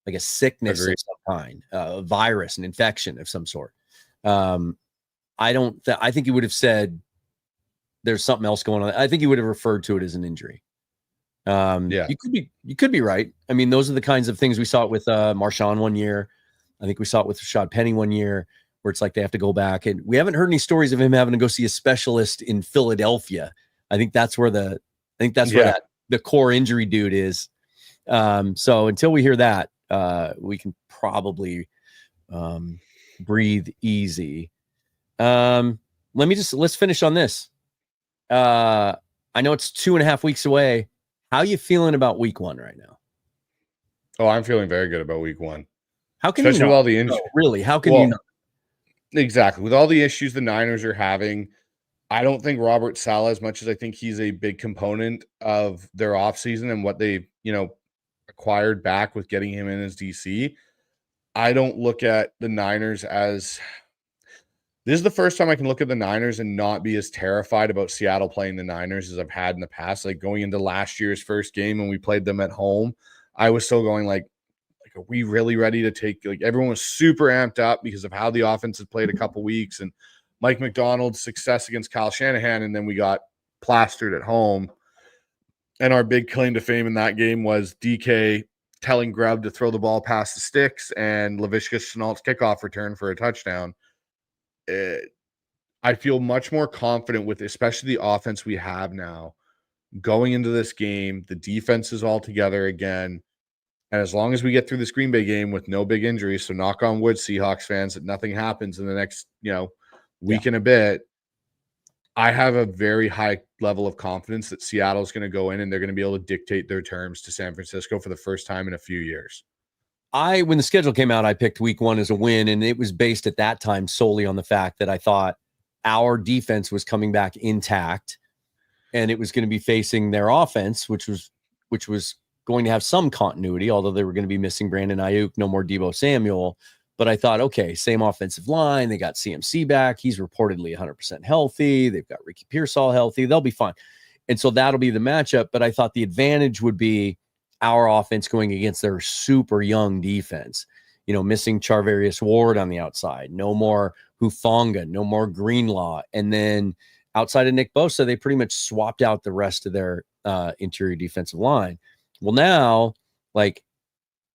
like a sickness of some kind, a virus, an infection of some sort. I think he would have said there's something else going on. I think he would have referred to it as an injury. Yeah, you could be right. I mean, those are the kinds of things we saw it with Marshawn one year. I think we saw it with Rashad Penny one year, where it's like they have to go back, and we haven't heard any stories of him having to go see a specialist in Philadelphia. I think that's where where the core injury dude is. So until we hear that, we can probably breathe easy. Let's finish on this. I know it's 2.5 weeks away. How are you feeling about week 1 right now? Oh, I'm feeling very good about week 1. How can especially you with all the injuries? Really? How can you not? Exactly. With all the issues the Niners are having, I don't think Robert Saleh, as much as I think he's a big component of their offseason and what they, acquired back with getting him in as DC, I don't look at the Niners as – this is the first time I can look at the Niners and not be as terrified about Seattle playing the Niners as I've had in the past. Like going into last year's first game when we played them at home, I was still going like like, are we really ready to take, like, everyone was super amped up because of how the offense had played a couple weeks and Mike McDonald's success against Kyle Shanahan. And then we got plastered at home. And our big claim to fame in that game was DK telling Grubb to throw the ball past the sticks and Laviska Shenault's kickoff return for a touchdown. I feel much more confident with especially the offense we have now going into this game. The defense is all together again. And as long as we get through this Green Bay game with no big injuries, so knock on wood, Seahawks fans, that nothing happens in the next, week and a bit, I have a very high level of confidence that Seattle's going to go in and they're going to be able to dictate their terms to San Francisco for the first time in a few years. When the schedule came out, I picked week 1 as a win, and it was based at that time solely on the fact that I thought our defense was coming back intact and it was going to be facing their offense, which was going to have some continuity, although they were going to be missing Brandon Ayuk, no more Deebo Samuel. But I thought, okay, same offensive line. They got CMC back. He's reportedly 100% healthy. They've got Ricky Pearsall healthy. They'll be fine. And so that'll be the matchup. But I thought the advantage would be our offense going against their super young defense, missing Charvarius Ward on the outside, no more Hufanga, no more Greenlaw. And then outside of Nick Bosa, they pretty much swapped out the rest of their interior defensive line. Well, now, like,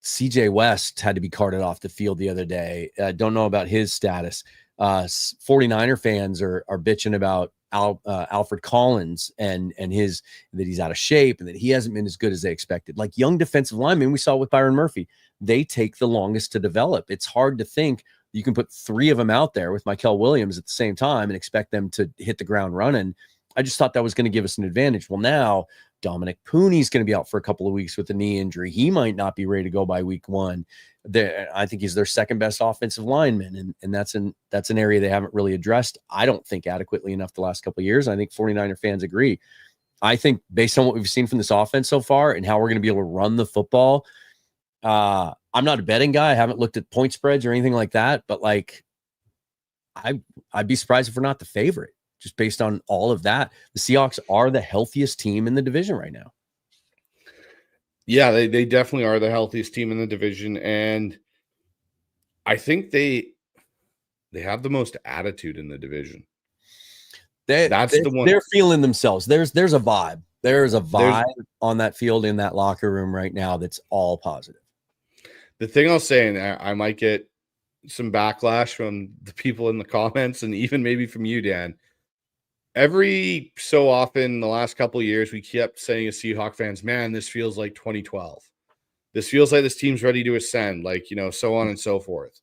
CJ West had to be carted off the field the other day. Don't know about his status. 49er fans are bitching about Alfred Collins and his, that he's out of shape and that he hasn't been as good as they expected. Like young defensive linemen, we saw with Byron Murphy, they take the longest to develop. It's hard to think you can put 3 of them out there with Michael Williams at the same time and expect them to hit the ground running. I just thought that was going to give us an advantage. Well, now Dominic Pooney's going to be out for a couple of weeks with a knee injury. He might not be ready to go by week 1. I think he's their second best offensive lineman, and that's an area they haven't really addressed, I don't think, adequately enough the last couple of years. I think 49er fans agree. I think based on what we've seen from this offense so far and how we're going to be able to run the football, I'm not a betting guy. I haven't looked at point spreads or anything like that, but like I'd be surprised if we're not the favorite. Just based on all of that, the Seahawks are the healthiest team in the division right now. Yeah, they definitely are the healthiest team in the division. And I think they have the most attitude in the division. That's the one. They're feeling themselves. There's a vibe. There's a vibe on that field in that locker room right now that's all positive. The thing I'll say, and I might get some backlash from the people in the comments and even maybe from you, Dan. Every so often, the last couple of years, we kept saying as Seahawk fans, man, this feels like 2012. This feels like this team's ready to ascend, like, so on and so forth.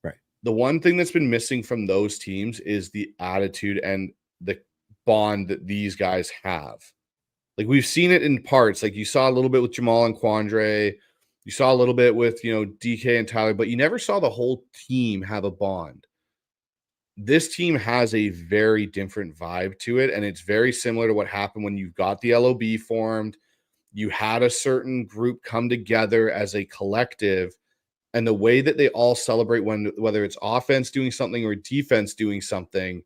Right. The one thing that's been missing from those teams is the attitude and the bond that these guys have. Like, we've seen it in parts. Like, you saw a little bit with Jamal and Quandre. You saw a little bit with, DK and Tyler, but you never saw the whole team have a bond. This team has a very different vibe to it, and it's very similar to what happened when you've got the LOB formed. You had a certain group come together as a collective, and the way that they all celebrate whether it's offense doing something or defense doing something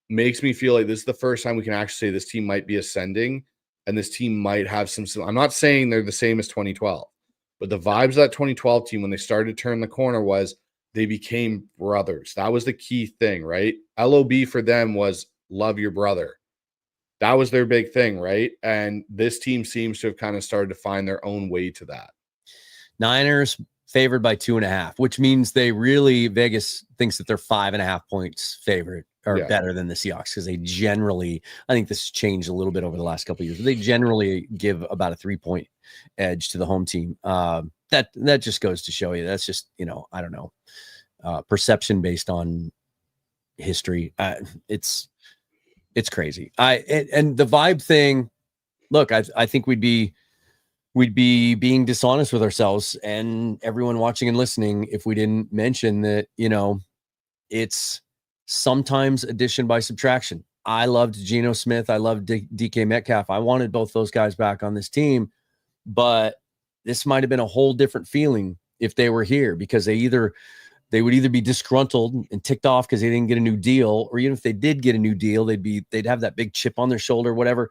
makes me feel like this is the first time we can actually say this team might be ascending, and this team might have some. I'm not saying they're the same as 2012, but the vibes of that 2012 team when they started to turn the corner was they became brothers. That was the key thing, right? LOB for them was love your brother. That was their big thing, right? And this team seems to have kind of started to find their own way to that. Niners Favored by 2.5, which means Vegas thinks that they're 5.5 points favored or better than the Seahawks, because they generally, I think this has changed a little bit over the last couple of years, but they generally give about a 3-point edge to the home team. That just goes to show you that's just, I don't know, perception based on history. It's crazy. And the vibe thing, look, I think we'd be being dishonest with ourselves and everyone watching and listening if we didn't mention that, it's sometimes addition by subtraction. I loved Geno Smith. I loved DK Metcalf. I wanted both those guys back on this team, but this might have been a whole different feeling if they were here, because they would either be disgruntled and ticked off because they didn't get a new deal, or even if they did get a new deal, they'd have that big chip on their shoulder, whatever.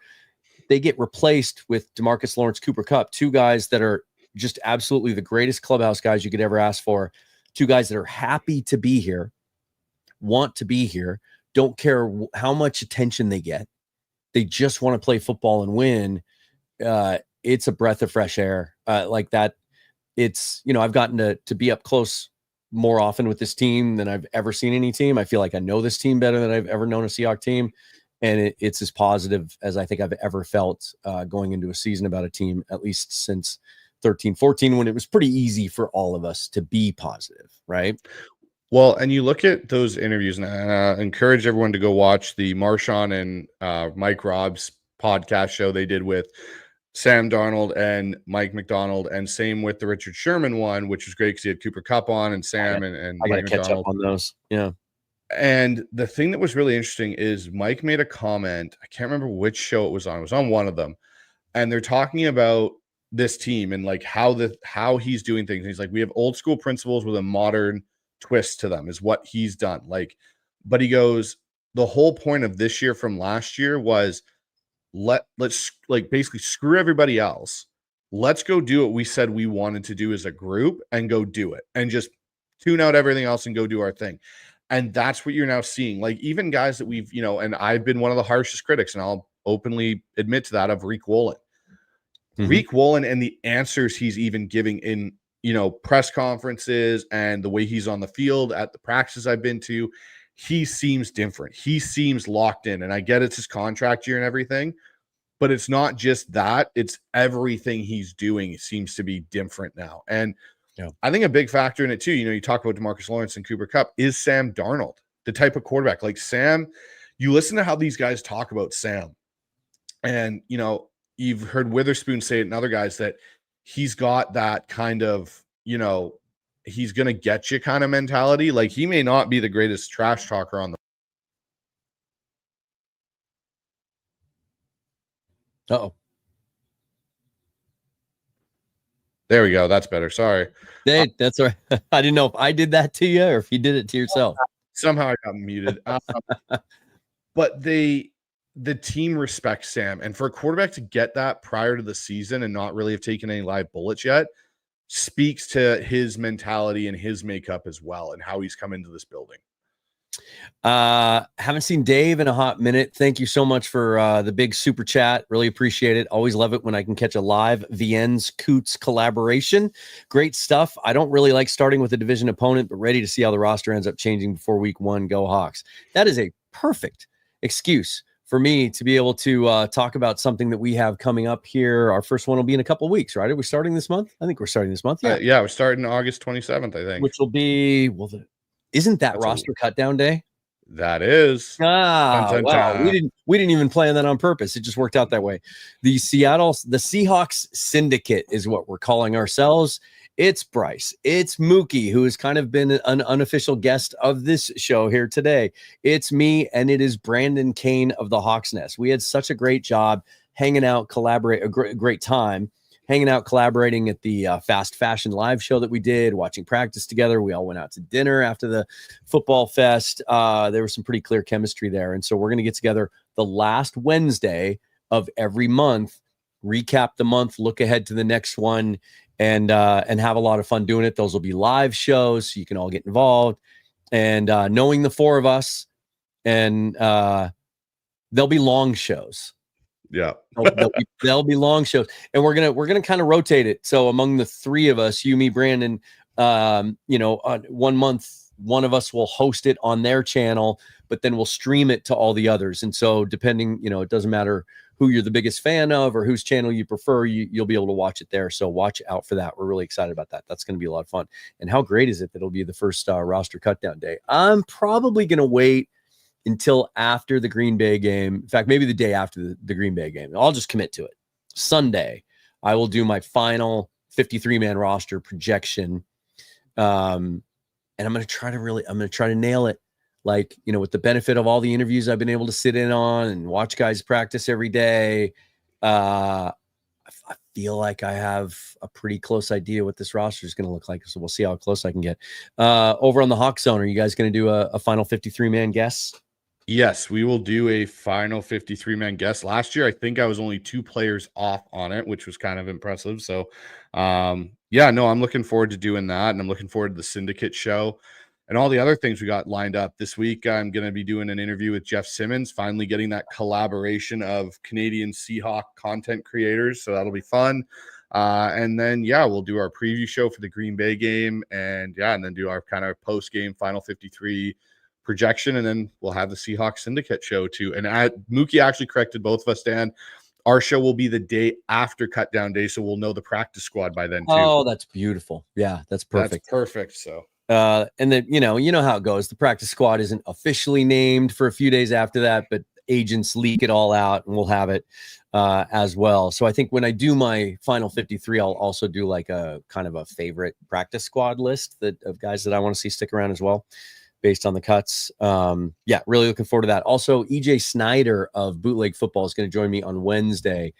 They get replaced with DeMarcus Lawrence, Cooper Kupp, two guys that are just absolutely the greatest clubhouse guys you could ever ask for. Two guys that are happy to be here, want to be here, don't care how much attention they get. They just want to play football and win. It's a breath of fresh air like that. It's, I've gotten to be up close more often with this team than I've ever seen any team. I feel like I know this team better than I've ever known a Seahawks team. And it's as positive as I think I've ever felt going into a season about a team, at least since 13-14, when it was pretty easy for all of us to be positive, right? Well, and you look at those interviews, and I encourage everyone to go watch the Marshawn and Mike Robb's podcast show they did with Sam Darnold and Mike McDonald, and same with the Richard Sherman one, which was great because he had Cooper Kupp on and Sam and I got to Mike catch McDonald. up on those. Yeah. And the thing that was really interesting is Mike made a comment. I can't remember which show it was on. It was on one of them. And they're talking about this team and like how he's doing things. And he's like, we have old school principles with a modern twist to them is what he's done. Like, but he goes, the whole point of this year from last year was let's like basically screw everybody else. Let's go do what we said we wanted to do as a group and go do it and just tune out everything else and go do our thing. And that's what you're now seeing. Like even guys that we've, and I've been one of the harshest critics, and I'll openly admit to that, of Rick Woolen. Rick Woolen and the answers he's even giving in, press conferences and the way he's on the field at the practices I've been to, he seems different. He seems locked in. And I get it's his contract year and everything, but it's not just that. It's everything he's doing seems to be different now. And I think a big factor in it too, you talk about DeMarcus Lawrence and Cooper Kupp, is Sam Darnold, the type of quarterback. Like Sam, you listen to how these guys talk about Sam, and you've heard Witherspoon say it and other guys that he's got that kind of, he's going to get you kind of mentality. Like he may not be the greatest trash talker on the. Uh-oh. There we go. That's better. Sorry. Hey, that's all right. I didn't know if I did that to you or if you did it to yourself. Somehow I got muted. But the team respects Sam. And for a quarterback to get that prior to the season and not really have taken any live bullets yet speaks to his mentality and his makeup as well and how he's come into this building. Haven't seen Dave in a hot minute. Thank you so much for the big super chat. Really appreciate it. Always love it when I can catch a live Viens Coots collaboration. Great stuff. I don't really like starting with a division opponent, but ready to see how the roster ends up changing before week 1. Go Hawks. That is a perfect excuse for me to be able to talk about something that we have coming up here. Our first one will be in a couple of weeks, right? Are we starting this month? I think we're starting this month. Yeah, we're starting August 27th, I think. Which will be, isn't that roster cut down day? That is. Wow. We didn't even plan that on purpose. It just worked out that way. The Seahawks Syndicate is what we're calling ourselves. It's Bryce. It's Mookie, who has kind of been an unofficial guest of this show here today. It's me, and it is Brandon Kane of the Hawks Nest. We had such a great job hanging out, great time hanging out, collaborating at the Fast Fashion live show that we did, watching practice together. We all went out to dinner after the football fest. There was some pretty clear chemistry there. And so we're going to get together the last Wednesday of every month, recap the month, look ahead to the next one, and have a lot of fun doing it. Those will be live shows, so you can all get involved. And knowing the four of us, and there'll be long shows. Yeah. There'll be long shows, and we're gonna kind of rotate it. So among the three of us, you, me, Brandon, 1 month, one of us will host it on their channel, but then we'll stream it to all the others. And so depending, it doesn't matter who you're the biggest fan of or whose channel you prefer, you'll be able to watch it there. So watch out for that. We're really excited about that. That's going to be a lot of fun. And how great is it that it'll be the first roster cutdown day? I'm probably going to wait until after the Green Bay game. In fact, maybe the day after the Green Bay game. I'll just commit to it. Sunday, I will do my final 53-man roster projection. And I'm going to try to nail it. Like, with the benefit of all the interviews I've been able to sit in on and watch guys practice every day. I feel like I have a pretty close idea what this roster is going to look like. So we'll see how close I can get. Over on the Hawk Zone, are you guys going to do a final 53-man guess? Yes, we will do a final 53-man guess. Last year, I think I was only 2 players off on it, which was kind of impressive. So, yeah, no, I'm looking forward to doing that, and I'm looking forward to the Syndicate show and all the other things we got lined up. This week, I'm going to be doing an interview with Jeff Simmons, finally getting that collaboration of Canadian Seahawk content creators. So that'll be fun. And then, yeah, we'll do our preview show for the Green Bay game, and then do our kind of post-game final 53 projection, and then we'll have the Seahawks Syndicate show too. And Mookie actually corrected both of us, Dan. Our show will be the day after cut down day, so we'll know the practice squad by then too. Oh, that's beautiful. Yeah, that's perfect. That's perfect. So and then you know how it goes. The practice squad isn't officially named for a few days after that, but agents leak it all out, and we'll have it as well. So I think when I do my final 53, I'll also do like a kind of a favorite practice squad list of guys that I want to see stick around as well, based on the cuts. Yeah, really looking forward to that. Also, EJ Snyder of Bootleg Football is going to join me on Wednesday.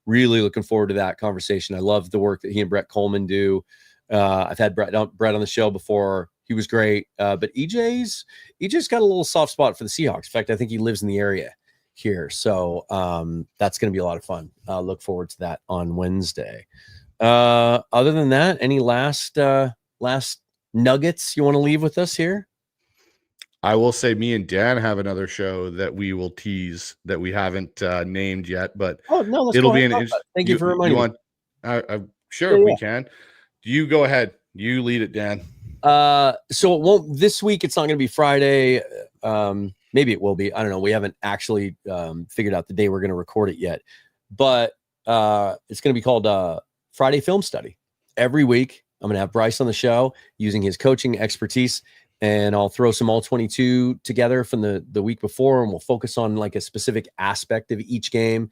Really looking forward to that conversation. I love the work that he and Brett Coleman do. I've had Brett on the show before. He was great. But EJ's got a little soft spot for the Seahawks. In fact, I think he lives in the area here. So that's going to be a lot of fun. Look forward to that on Wednesday. Other than that, any last nuggets you want to leave with us here? I will say me and Dan have another show that we will tease that we haven't named yet, but it'll be an thank you for reminding me. Sure, we can. You go ahead. You lead it, Dan. So it won't this week. It's not going to be Friday. Maybe it will be. I don't know. We haven't actually figured out the day we're going to record it yet, but it's going to be called Friday Film Study. Every week, I'm going to have Bryce on the show using his coaching expertise, and I'll throw some all 22 together from the week before, and we'll focus on like a specific aspect of each game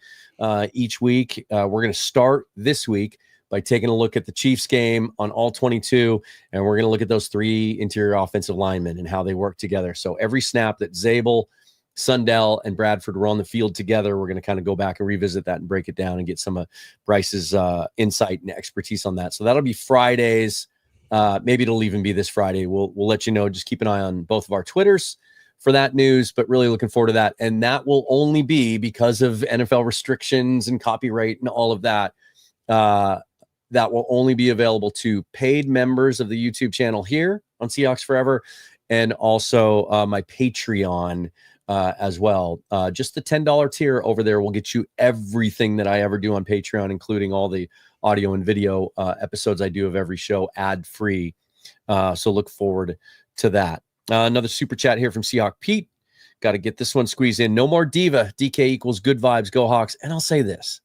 each week. We're going to start this week by taking a look at the Chiefs game on all 22, and we're going to look at those 3 interior offensive linemen and how they work together. So every snap that Zabel, Sundell, and Bradford were on the field together, we're going to kind of go back and revisit that and break it down and get some of Bryce's insight and expertise on that. So that'll be Fridays. Maybe it'll even be this Friday. We'll let you know. Just keep an eye on both of our Twitters for that news, but really looking forward to that. And that will only be because of NFL restrictions and copyright and all of that. That will only be available to paid members of the YouTube channel here on Seahawks Forever, and also my Patreon as well. Just the $10 tier over there will get you everything that I ever do on Patreon, including all the audio and video episodes I do of every show ad-free. So look forward to that. Another super chat here from Seahawk Pete. Got to get this one squeezed in. No more diva. DK equals good vibes. Go Hawks. And I'll say this.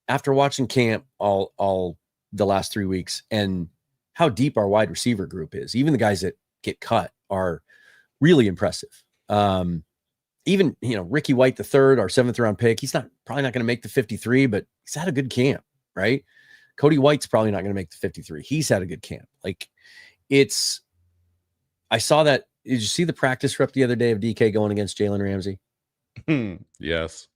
After watching camp all the last 3 weeks and how deep our wide receiver group is, even the guys that get cut are really impressive. Even, Ricky White, the third, our 7th round pick, he's probably not going to make the 53, but he's had a good camp, right? Cody White's probably not going to make the 53. He's had a good camp. I saw that. Did you see the practice rep the other day of DK going against Jalen Ramsey? Yes.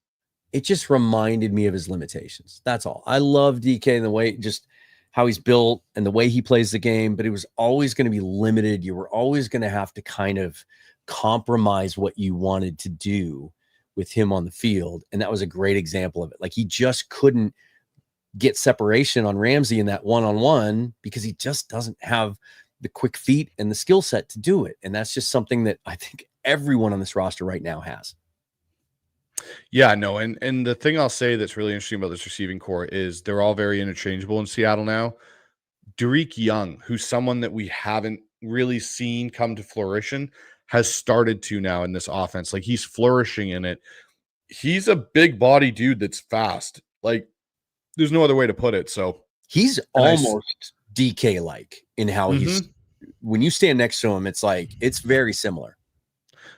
It just reminded me of his limitations. That's all. I love DK and the way, just how he's built and the way he plays the game, but it was always going to be limited. You were always going to have to kind of compromise what you wanted to do with him on the field. And that was a great example of it. Like, he just couldn't get separation on Ramsey in that one-on-one because he just doesn't have the quick feet and the skill set to do it. And that's just something that I think everyone on this roster right now has. Yeah, no, and the thing I'll say that's really interesting about this receiving core is they're all very interchangeable in Seattle now. Derek Young, who's someone that we haven't really seen come to fruition, has started to now in this offense. Like, he's flourishing in it. He's a big body dude that's fast. Like, there's no other way to put it. So he's almost DK-like in how he's, when you stand next to him, it's very similar.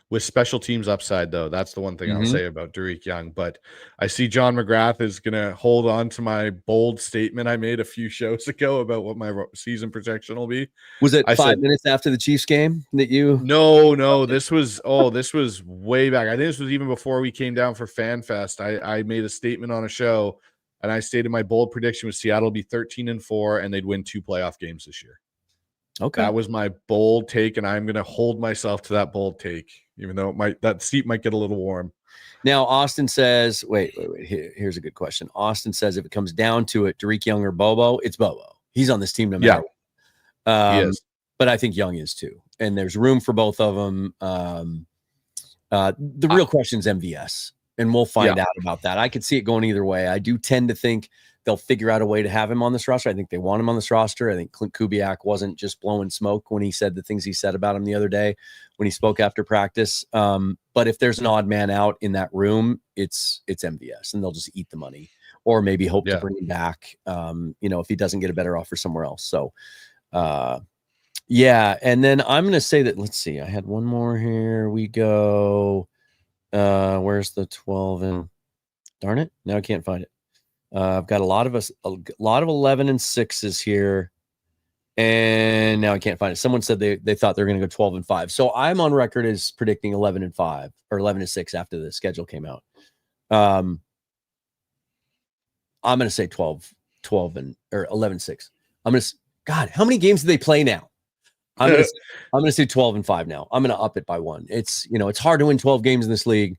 With special teams upside, though, that's the one thing I'll say about Derek Young. But I see John McGrath is going to hold on to my bold statement I made a few shows ago about what my season projection will be. Was it 5 minutes after the Chiefs game that you? No. This was way back. I think this was even before we came down for FanFest. I made a statement on a show, and I stated my bold prediction was Seattle would be 13-4, and they'd win 2 playoff games this year. Okay, that was my bold take, and I'm going to hold myself to that bold take. even though that seat might get a little warm. Now, Austin says, wait. Here's a good question. Austin says, if it comes down to it, Derek Young or Bobo, it's Bobo. He's on this team no matter what. He is. But I think Young is too. And there's room for both of them. The real question is MVS, and we'll find out about that. I could see it going either way. I do tend to think they'll figure out a way to have him on this roster. I think they want him on this roster. I think Clint Kubiak wasn't just blowing smoke when he said the things he said about him the other day when he spoke after practice. But if there's an odd man out in that room, it's MVS, and they'll just eat the money or maybe hope to bring him back, if he doesn't get a better offer somewhere else. So, and then I'm going to say that, let's see, I had one more here. We go, where's the 12 and darn it. Now I can't find it. I've got a lot of 11 and 6s here, and now I can't find it. Someone said they thought they were going to go 12 and 5. So I'm on record as predicting 11 and 5 or 11 and 6 after the schedule came out. I'm going to say 12 or 11 and 6. God, how many games do they play now? I'm going to say 12 and 5 now. I'm going to up it by one. It's hard to win 12 games in this league.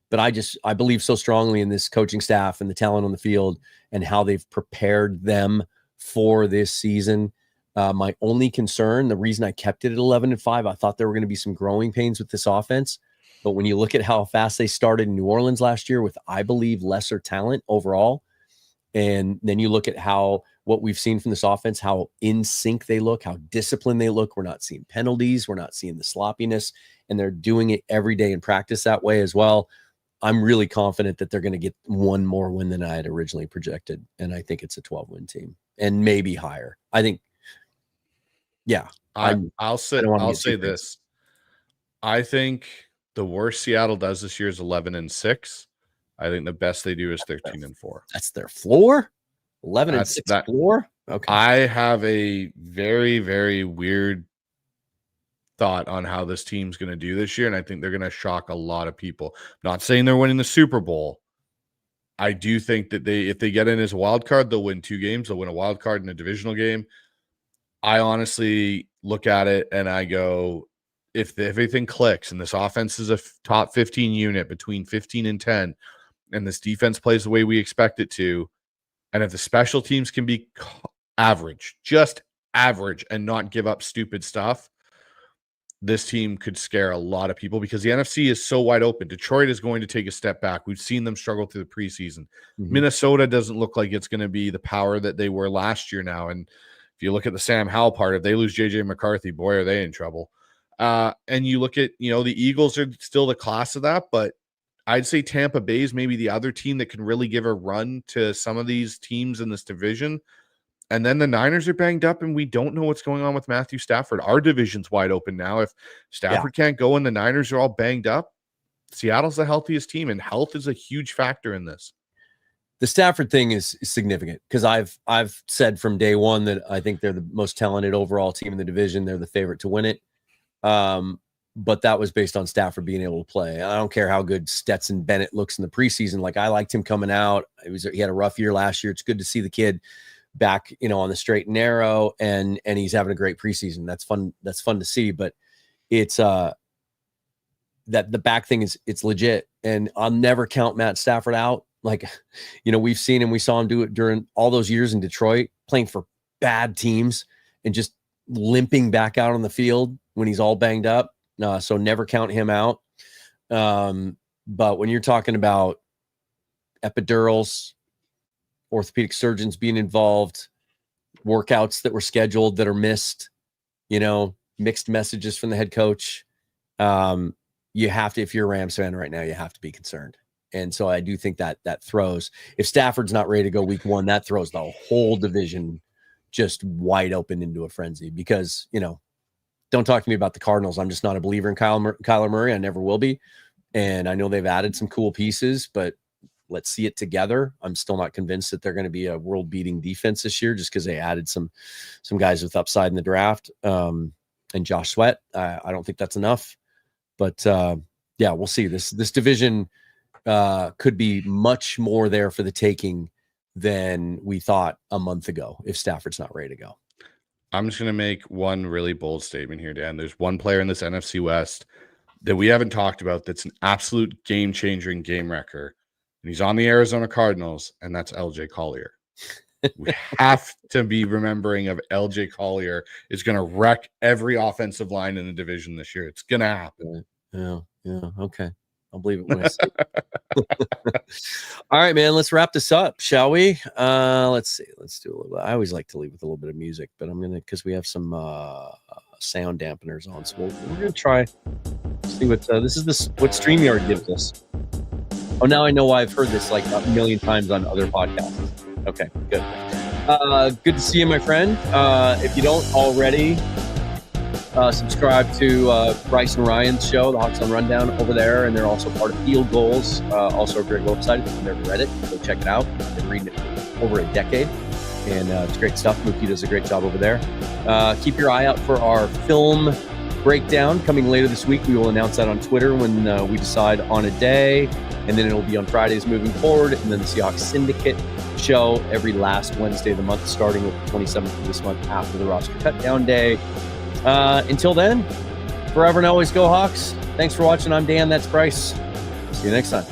But I believe so strongly in this coaching staff and the talent on the field and how they've prepared them for this season. My only concern, the reason I kept it at 11 and 5, I thought there were going to be some growing pains with this offense. But when you look at how fast they started in New Orleans last year with, I believe, lesser talent overall, and then you look at what we've seen from this offense, how in sync they look, how disciplined they look. We're not seeing penalties. We're not seeing the sloppiness, and they're doing it every day in practice that way as well. I'm really confident that they're going to get one more win than I had originally projected. And I think it's a 12-win team and maybe higher. I think, I'll say this. I think the worst Seattle does this year is 11 and 6. I think the best they do is 13 and 4. That's their floor? 11 and 6 floor? Okay. I have a very, very weird thought on how this team's going to do this year, and I think they're going to shock a lot of people. I'm not saying they're winning the Super Bowl. I do think that if they get in as a wild card, they'll win 2 games. They'll win a wild card in a divisional game. I honestly look at it and I go, if everything clicks and this offense is a top 15 unit between 15 and 10, and this defense plays the way we expect it to, and if the special teams can be average, just average, and not give up stupid stuff, this team could scare a lot of people because the NFC is so wide open. Detroit is going to take a step back. We've seen them struggle through the preseason. Mm-hmm. Minnesota doesn't look like it's going to be the power that they were last year now. And if you look at the Sam Howell part, if they lose J.J. McCarthy, boy, are they in trouble. And you look at, the Eagles are still the class of that, but I'd say Tampa Bay is maybe the other team that can really give a run to some of these teams in this division. And then the Niners are banged up, and we don't know what's going on with Matthew Stafford. Our division's wide open now. If Stafford can't go and the Niners are all banged up, Seattle's the healthiest team, and health is a huge factor in this. The Stafford thing is significant because I've said from day one that I think they're the most talented overall team in the division. They're the favorite to win it. But that was based on Stafford being able to play. I don't care how good Stetson Bennett looks in the preseason. Like, I liked him coming out. He had a rough year last year. It's good to see the kid back, on the straight and narrow, and he's having a great preseason. That's fun. That's fun to see, but it's that the back thing it's legit, and I'll never count Matt Stafford out. Like, we've seen him, we saw him do it during all those years in Detroit, playing for bad teams and just limping back out on the field when he's all banged up. So never count him out. But when you're talking about epidurals, orthopedic surgeons being involved, workouts that were scheduled that are missed, mixed messages from the head coach. You have to, if you're a Rams fan right now, you have to be concerned. And so I do think that throws, if Stafford's not ready to go week 1, that throws the whole division just wide open into a frenzy because, don't talk to me about the Cardinals. I'm just not a believer in Kyler Murray. I never will be. And I know they've added some cool pieces, but let's see it together. I'm still not convinced that they're going to be a world-beating defense this year just because they added some guys with upside in the draft. And Josh Sweat, I don't think that's enough. But, we'll see. This division could be much more there for the taking than we thought a month ago if Stafford's not ready to go. I'm just going to make one really bold statement here, Dan. There's one player in this NFC West that we haven't talked about that's an absolute game changer and game wrecker. And he's on the Arizona Cardinals, and that's LJ Collier. We have to be remembering of LJ Collier is going to wreck every offensive line in the division this year. It's going to happen. Yeah. Okay. I'll believe it when I see it. All right, man, let's wrap this up, shall we? Let's see. Let's do a little bit. I always like to leave with a little bit of music, but I'm going to, because we have some sound dampeners on. So we're going to try see what this is what StreamYard gives us. Oh, now I know why I've heard this like a million times on other podcasts. Okay, good. Good to see you, my friend. If you don't already, subscribe to Bryce and Ryan's show, the Hawks on Rundown, over there, and they're also part of Field Goals, also a great website. If you've never read it, go check it out. I've been reading it for over a decade, and it's great stuff. Mookie does a great job over there. Keep your eye out for our film breakdown coming later this week. We will announce that on Twitter when we decide on a day, and then it'll be on Fridays moving forward, and then the Seahawks Syndicate show every last Wednesday of the month, starting with the 27th of this month after the roster cutdown day. Until then, forever and always go Hawks. Thanks for watching. I'm Dan. That's Bryce. See you next time.